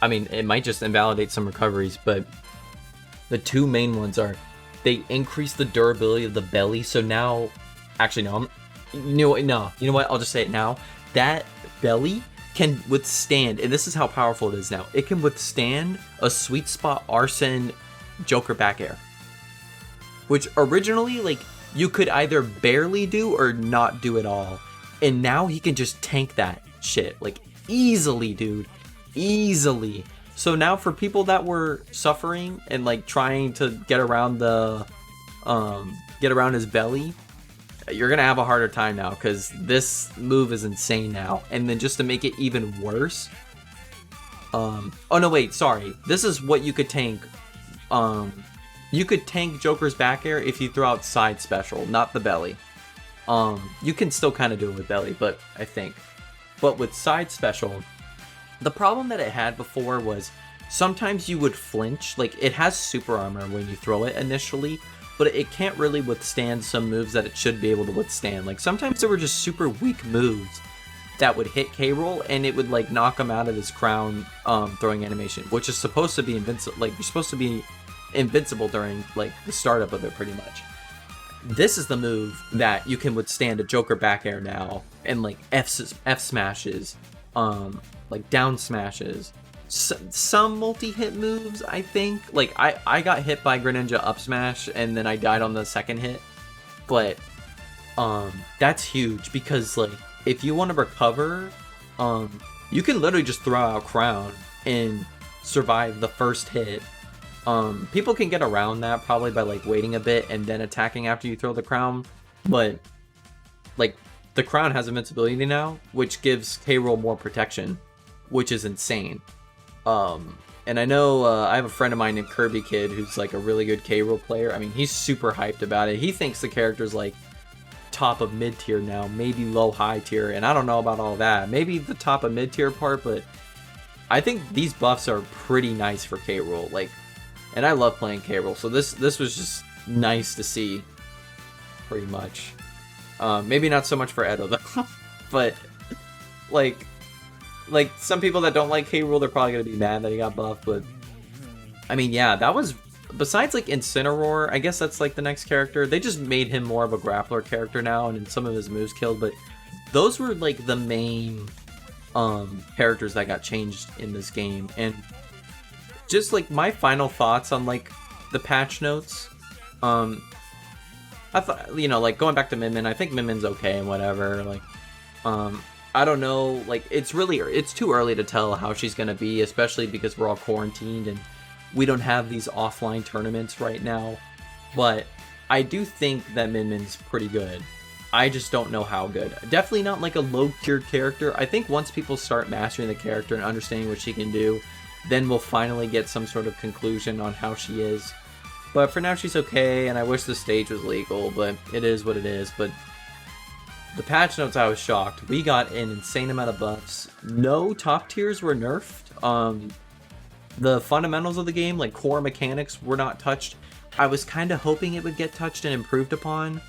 I mean, it might just invalidate some recoveries, but the two main ones are they increase the durability of the belly. So now, actually, no, you know what? I'll just say it now. That belly can withstand, and this is how powerful it is now. It can withstand a sweet spot Arsene Joker back air, which originally, like, you could either barely do or not do at all. And now he can just tank that shit, like, easily, dude. Easily. So now for people that were suffering and like trying to get around the get around his belly, you're gonna have a harder time now because this move is insane now. And then just to make it even worse, oh no, wait, sorry, this is what you could tank. You could tank Joker's back air if you throw out side special, not the belly. You can still kind of do it with belly, but I think, but with side special, the problem that it had before was sometimes you would flinch. Like, it has super armor when you throw it initially, but it can't really withstand some moves that it should be able to withstand. Like, sometimes there were just super weak moves that would hit K. Rool and it would like knock him out of his crown throwing animation, which is supposed to be invincible. Like, you're supposed to be invincible during like the startup of it pretty much. This is the move that you can withstand a Joker back air now, and like F smashes, like down smashes, some multi-hit moves. I think like I got hit by Greninja up smash and then I died on the second hit, but that's huge because like if you want to recover, you can literally just throw out crown and survive the first hit. People can get around that probably by like waiting a bit and then attacking after you throw the crown, but like the crown has invincibility now, which gives K. Rool more protection, which is insane. And I know I have a friend of mine named Kirby Kid who's like a really good K. Rool player. I mean, he's super hyped about it. He thinks the character's like top of mid tier now, maybe low high tier, and I don't know about all that. Maybe the top of mid tier part, but I think these buffs are pretty nice for K. Rool. Like, and I love playing K. Rool, so this was just nice to see, pretty much. Maybe not so much for Edo though, but like some people that don't like K. Rool, they're probably gonna be mad that he got buffed. But I mean, yeah, that was, besides like Incineroar, I guess that's like the next character. They just made him more of a grappler character now, and some of his moves killed. But those were like the main characters that got changed in this game. And just like my final thoughts on like the patch notes, I thought, you know, like going back to Min Min, I think Min Min's okay and whatever. Like, I don't know, like it's too early to tell how she's gonna be, especially because we're all quarantined and we don't have these offline tournaments right now. But I do think that Min Min's pretty good. I just don't know how good. Definitely not like a low tiered character. I think once people start mastering the character and understanding what she can do, then we'll finally get some sort of conclusion on how she is. But for now, she's okay, and I wish the stage was legal, but it is what it is. But the patch notes, I was shocked. We got an insane amount of buffs. No top tiers were nerfed. The fundamentals of the game, like core mechanics, were not touched. I was kind of hoping it would get touched and improved upon,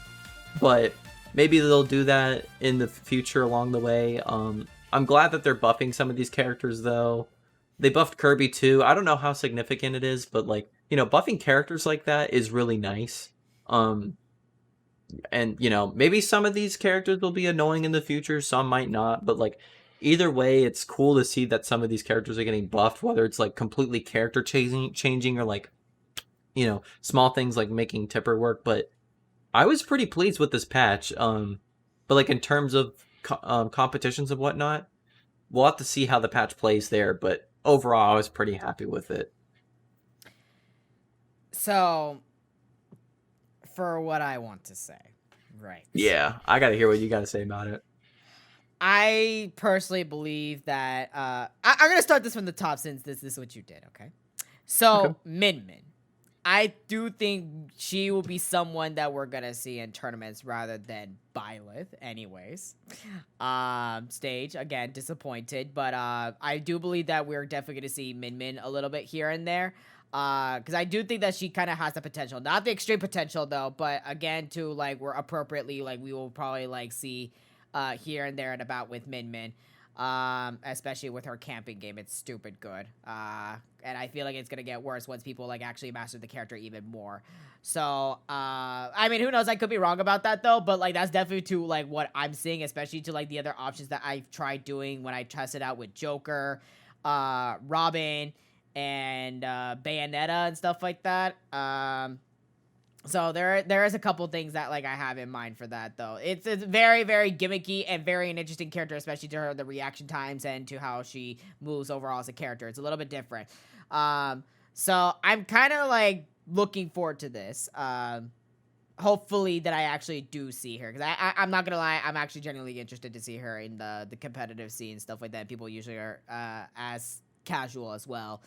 but maybe they'll do that in the future along the way. I'm glad that they're buffing some of these characters, though. They buffed Kirby too. I don't know how significant it is, but like buffing characters like that is really nice. And maybe some of these characters will be annoying in the future, some might not, but like either way, it's cool to see that some of these characters are getting buffed, whether it's like completely character changing or like small things like making Tipper work. But I was pretty pleased with this patch. But like in terms of competitions and whatnot, we'll have to see how the patch plays there. But overall, I was pretty happy with it. So, for what I want to say, right? Yeah, I gotta hear what you gotta say about it. I personally believe that I'm gonna start this from the top since this is what you did. Okay, so Okay. Min Min, I do think she will be someone that we're gonna see in tournaments rather than Byleth. Anyways, stage again disappointed, but I do believe that we're definitely gonna see Min Min a little bit here and there. Because I do think that she kind of has the potential, not the extreme potential though, but again, to like we're appropriately like we will probably like see here and there and about with Min Min, especially with her camping game. It's stupid good, and I feel like it's gonna get worse once people like actually master the character even more. So I mean, who knows? I could be wrong about that though, but like that's definitely to like what I'm seeing, especially to like the other options that I've tried doing when I tested out with Joker, Robin, and Bayonetta and stuff like that. So there is a couple things that like I have in mind for that though. It's very, very gimmicky and very an interesting character, especially to her the reaction times and to how she moves overall as a character. It's a little bit different. So I'm kind of like looking forward to this. Hopefully that I actually do see her, because I'm not gonna lie, I'm actually genuinely interested to see her in the competitive scene, stuff like that. People usually are as casual as well.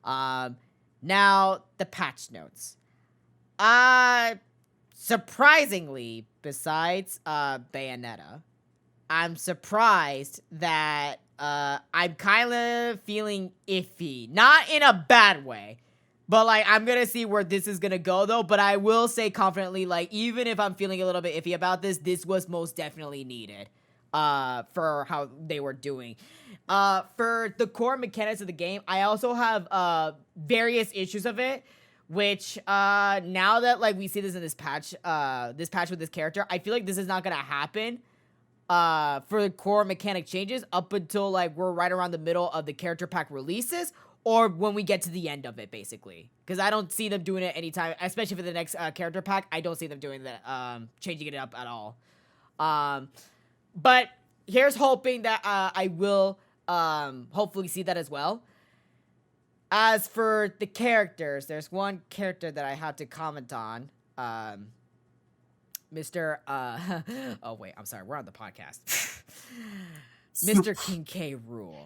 Now the patch notes. Surprisingly, besides Bayonetta, I'm surprised that I'm kind of feeling iffy. Not in a bad way, but like I'm gonna see where this is gonna go though. But I will say confidently, like even if I'm feeling a little bit iffy about this was most definitely needed for how they were doing. For the core mechanics of the game, I also have various issues of it, which now that like we see this in this patch with this character, I feel like this is not gonna happen for the core mechanic changes up until like we're right around the middle of the character pack releases, or when we get to the end of it, basically. Because I don't see them doing it anytime, especially for the next character pack. I don't see them doing that, changing it up at all. But here's hoping that I will hopefully see that as well. As for the characters, there's one character that I had to comment on. Mr. Oh wait, I'm sorry, we're on the podcast. Mr. King K. Rool.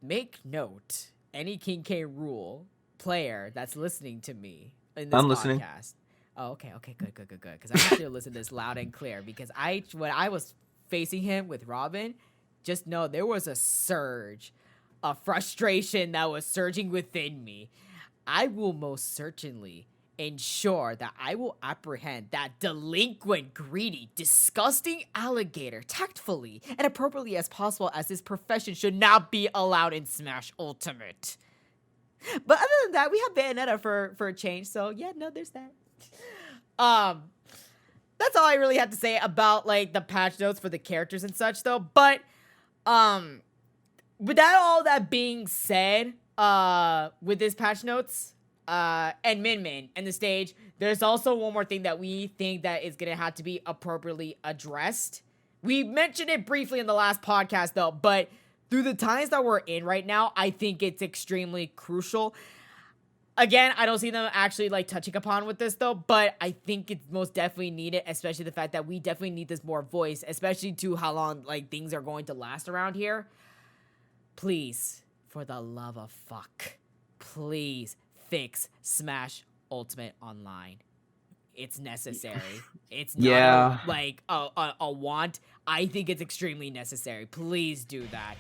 Make note, any King K. Rool player that's listening to me in this I'm podcast. listening. Oh, okay, good. Because I want you to listen to this loud and clear. Because when I was facing him with Robin, just know there was a surge of frustration that was surging within me. I will most certainly ensure that I will apprehend that delinquent, greedy, disgusting alligator tactfully and appropriately as possible, as this profession should not be allowed in Smash Ultimate. But other than that, we have Bayonetta for a change, so yeah, no, there's that. That's all I really have to say about like the patch notes for the characters and such though. But without all that being said, with this patch notes and Min Min and the stage, there's also one more thing that we think that is gonna have to be appropriately addressed. We mentioned it briefly in the last podcast though, but through the times that we're in right now, I think it's extremely crucial. Again, I don't see them actually like touching upon with this though, but I think it's most definitely needed, especially the fact that we definitely need this more voice, especially to how long like things are going to last around here. Please, for the love of fuck, please fix Smash Ultimate Online. It's necessary. It's not like a want. I think it's extremely necessary. Please do that.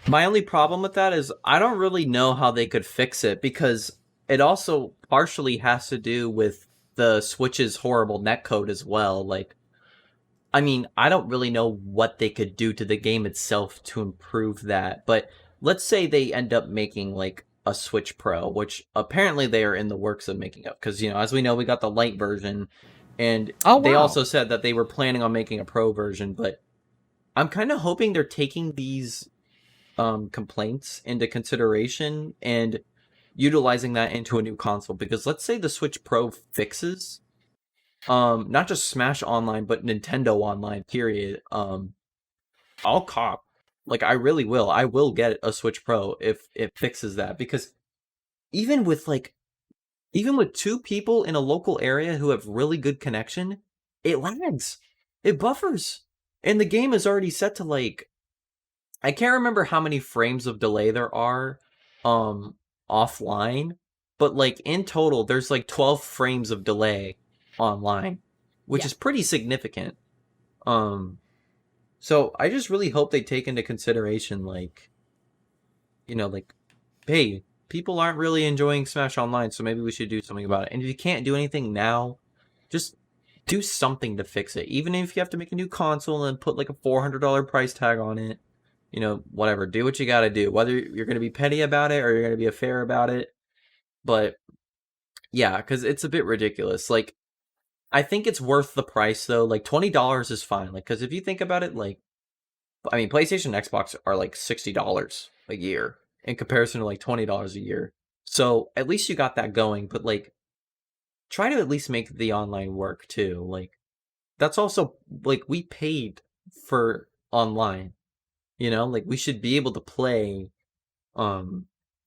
My only problem with that is I don't really know how they could fix it, because it also partially has to do with the Switch's horrible netcode as well. Like, I mean, I don't really know what they could do to the game itself to improve that, but let's say they end up making like a Switch Pro, which apparently they are in the works of making up. Because, as we know, we got the light version, and Oh, they wow. also said that they were planning on making a Pro version. But I'm kind of hoping they're taking these complaints into consideration and utilizing that into a new console. Because let's say the Switch Pro fixes not just Smash Online, but Nintendo Online, period. I'll cop. Like, I really will. I will get a Switch Pro if it fixes that. Because even with two people in a local area who have really good connection, it lags. It buffers. And the game is already set to I can't remember how many frames of delay there are offline, but in total there's 12 frames of delay online, which is pretty significant. So I just really hope they take into consideration hey, people aren't really enjoying Smash Online, so maybe we should do something about it. And if you can't do anything now, just do something to fix it. Even if you have to make a new console and put a $400 price tag on it, whatever. Do what you gotta do. Whether you're gonna be petty about it or you're gonna be fair about it. But yeah, because it's a bit ridiculous. I think it's worth the price though. $20 is fine. Because if you think about it, PlayStation and Xbox are $60 a year in comparison to $20 a year. So at least you got that going. But try to at least make the online work too. That's also we paid for online. We should be able to play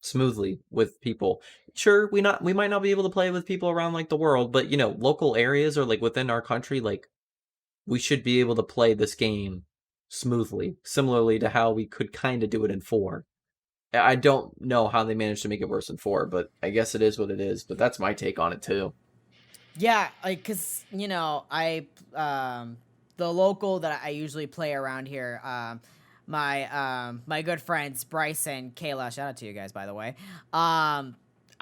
smoothly with people. Sure, we might not be able to play with people around the world, but local areas or within our country, we should be able to play this game smoothly, similarly to how we could kind of do it in 4. I don't know how they managed to make it worse in 4, but I guess it is what it is. But that's my take on it too. Yeah, cause I the local that I usually play around here, my good friends Bryce and Kayla, shout out to you guys by the way.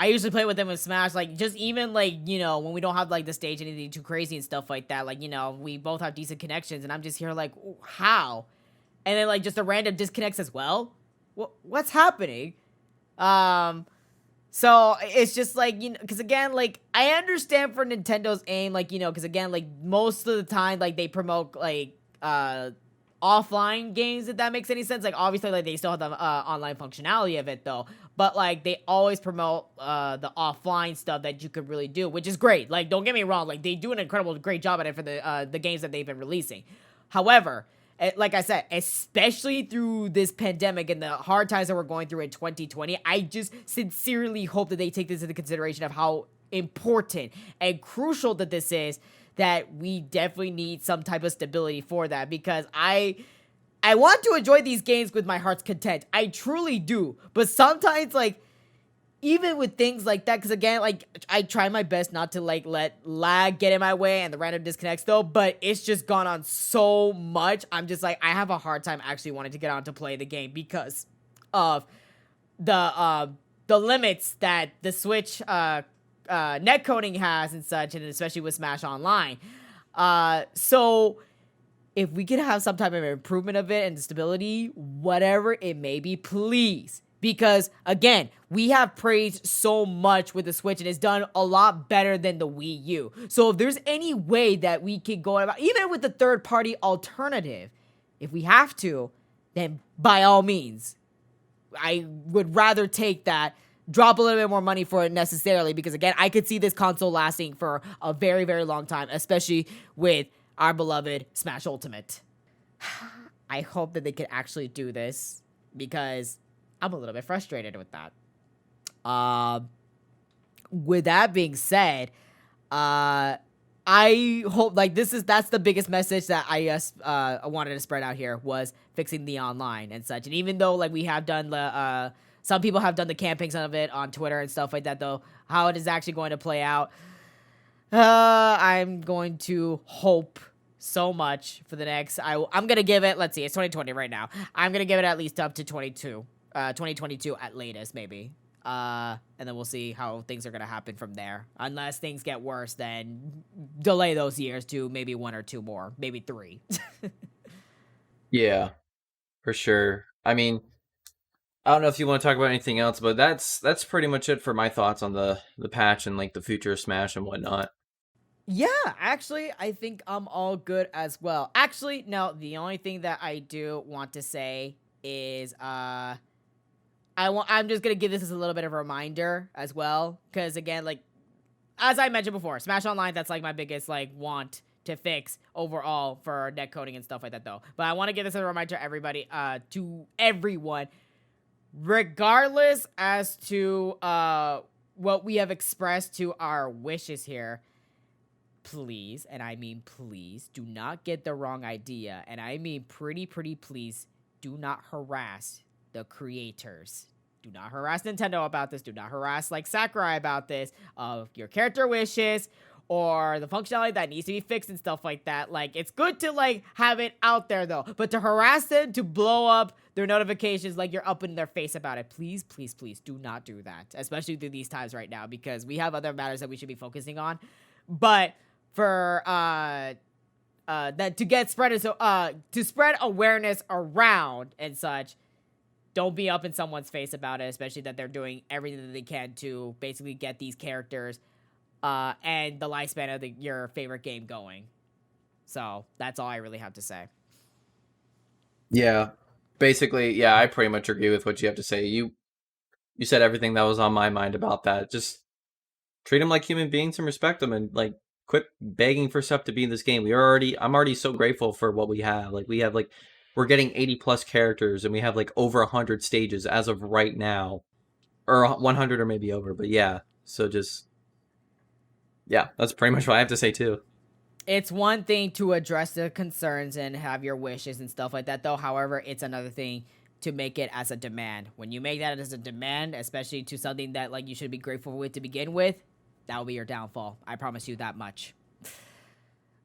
I usually play with them with Smash, just even when we don't have the stage anything too crazy and stuff like that. We both have decent connections, and I'm just here how, and then just a random disconnects as well. What's happening? So it's just because again, I understand for Nintendo's aim, because again, most of the time, they promote offline games, if that makes any sense. Obviously, they still have the online functionality of it though, but they always promote the offline stuff that you could really do, which is great. Don't get me wrong, they do an incredible, great job at it for the games that they've been releasing. However, like I said, especially through this pandemic and the hard times that we're going through in 2020, I just sincerely hope that they take this into consideration of how important and crucial that this is, that we definitely need some type of stability for that, because I want to enjoy these games with my heart's content. I truly do. But sometimes, even with things like that, because again, I try my best not to let lag get in my way and the random disconnects though, but it's just gone on so much. I'm just I have a hard time actually wanting to get on to play the game because of the limits that the Switch netcoding has and such, and especially with Smash Online. So if we could have some type of improvement of it and the stability, whatever it may be, please. Because, again, we have praised so much with the Switch, and it's done a lot better than the Wii U. So if there's any way that we could go about, even with the third-party alternative, if we have to, then by all means, I would rather take that, drop a little bit more money for it necessarily, because, again, I could see this console lasting for a very, very long time, especially with our beloved Smash Ultimate. I hope that they could actually do this, because I'm a little bit frustrated with that. With that being said, I hope that's the biggest message that I wanted to spread out here, was fixing the online and such. And even though we have done the some people have done the campings of it on Twitter and stuff like that, though, how it is actually going to play out, I'm going to hope so much for the next. I'm gonna give it. Let's see, it's 2020 right now. I'm gonna give it at least up to 2022 at latest, maybe. And then we'll see how things are gonna happen from there. Unless things get worse, then delay those years to maybe 1 or 2 more, maybe 3. Yeah, for sure. I mean, I don't know if you want to talk about anything else, but that's pretty much it for my thoughts on the patch and like the future of Smash and whatnot. Yeah, actually, I think I'm all good as well. Actually, no, the only thing that I do want to say is I'm just gonna give this as a little bit of a reminder as well, because again, like as I mentioned before, Smash Online, that's like my biggest like want to fix overall for netcoding and stuff like that though. But I want to give this as a reminder to everybody, to everyone, regardless as to what we have expressed to our wishes here. Please, and I mean please, do not get the wrong idea, and I mean pretty please, do not harass the creators. Do not harass Nintendo about this. Do not harass like Sakurai about this of your character wishes or the functionality that needs to be fixed and stuff like that. Like, it's good to like have it out there though, but to harass them, to blow up their notifications like you're up in their face about it, please do not do that, especially through these times right now, because we have other matters that we should be focusing on. But for that to get spread, so to spread awareness around and such, don't be up in someone's face about it, especially that they're doing everything that they can to basically get these characters and the lifespan of your favorite game going. So that's all I really have to say. Yeah, basically, yeah, I pretty much agree with what you have to say. You said everything that was on my mind about that. Just treat them like human beings and respect them, and like quit begging for stuff to be in this game. I'm already so grateful for what we have. Like we're getting 80 plus characters, and we have like over 100 stages as of right now, or 100 or maybe over. But yeah, so just yeah, that's pretty much what I have to say too. It's one thing to address the concerns and have your wishes and stuff like that, though. However, it's another thing to make it as a demand. When you make that as a demand, especially to something that like you should be grateful with to begin with, that will be your downfall. I promise you that much.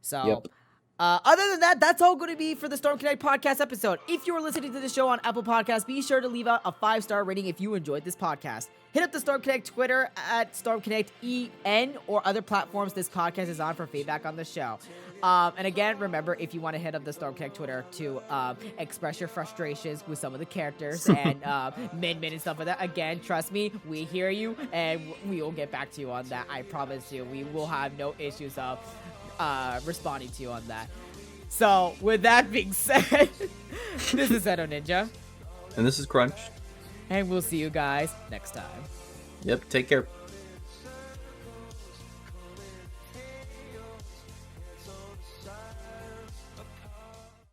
So, Yep. Other than that, that's all going to be for the Storm Connect podcast episode. If you are listening to the show on Apple Podcasts, be sure to leave out a 5-star rating if you enjoyed this podcast. Hit up the Storm Connect Twitter at Storm Connect EN or other platforms this podcast is on for feedback on the show. And again, remember, if you want to hit up the Storm Connect Twitter to express your frustrations with some of the characters and Min and stuff like that, again, trust me, we hear you and we will get back to you on that. I promise you, we will have no issues of responding to you on that. So, with that being said, this is Edo Ninja. And this is Crunch. And we'll see you guys next time. Yep, take care.